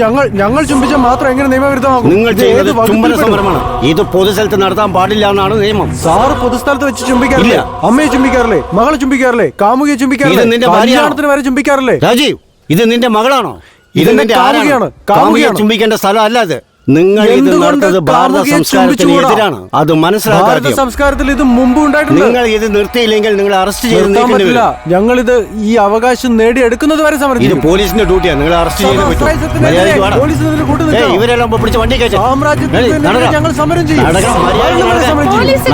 ഞങ്ങൾ ചുംബിച്ച മാത്രം എങ്ങനെ നിയമവിരുദ്ധമാകും? നിങ്ങൾ ചെയ്യുന്നത് ചുംബന സമരമാണ്. ഇത് പൊതുസ്ഥലത്ത് നടത്താൻ പാടില്ല എന്നാണ് നിയമം. സാറ് പൊതുസ്ഥലത്ത് വെച്ച് ചുംബിക്കാറില്ല? അമ്മയെ ചുംബിക്കാറില്ലേ? മകളെ ചുംബിക്കാറില്ലേ? കാമുകിയെ ചുംബിക്കാറില്ലേ? കല്യാണത്തിന് വരെ ചുംബിക്കാറില്ലേ? രാജീവ്, ഇത് നിന്റെ മകളാണോ? ഇത് നിന്റെ ആരാണ്? കാമുകിയെ ചുംബിക്കേണ്ട സ്ഥലം അല്ലാതെ. നിങ്ങൾ ഇത് നടത്തുന്നത് ഭാരത സംസ്കാരത്തിന് എതിരാണ്. അത് മനസ്സിലാക്കാതെ. സംസ്കാരത്തിൽ ഇത് മുമ്പ് ഉണ്ടായിട്ടുണ്ട്. നിങ്ങൾ ഇത് നിർത്തിയില്ലെങ്കിൽ നിങ്ങൾ അറസ്റ്റ് ചെയ്ത് ഞങ്ങൾ ഇത് ഈ അവകാശം നേടിയെടുക്കുന്നത് വരെ സമരം. ഇത് പോലീസിന്റെ ഡ്യൂട്ടിയാണ്. നിങ്ങൾ അറസ്റ്റ് ചെയ്യാൻ പറ്റും. ഇവരെല്ലാം പിടിച്ച് വണ്ടി കയറ്റി ഞങ്ങൾ സമരം ചെയ്യും. പോലീസ്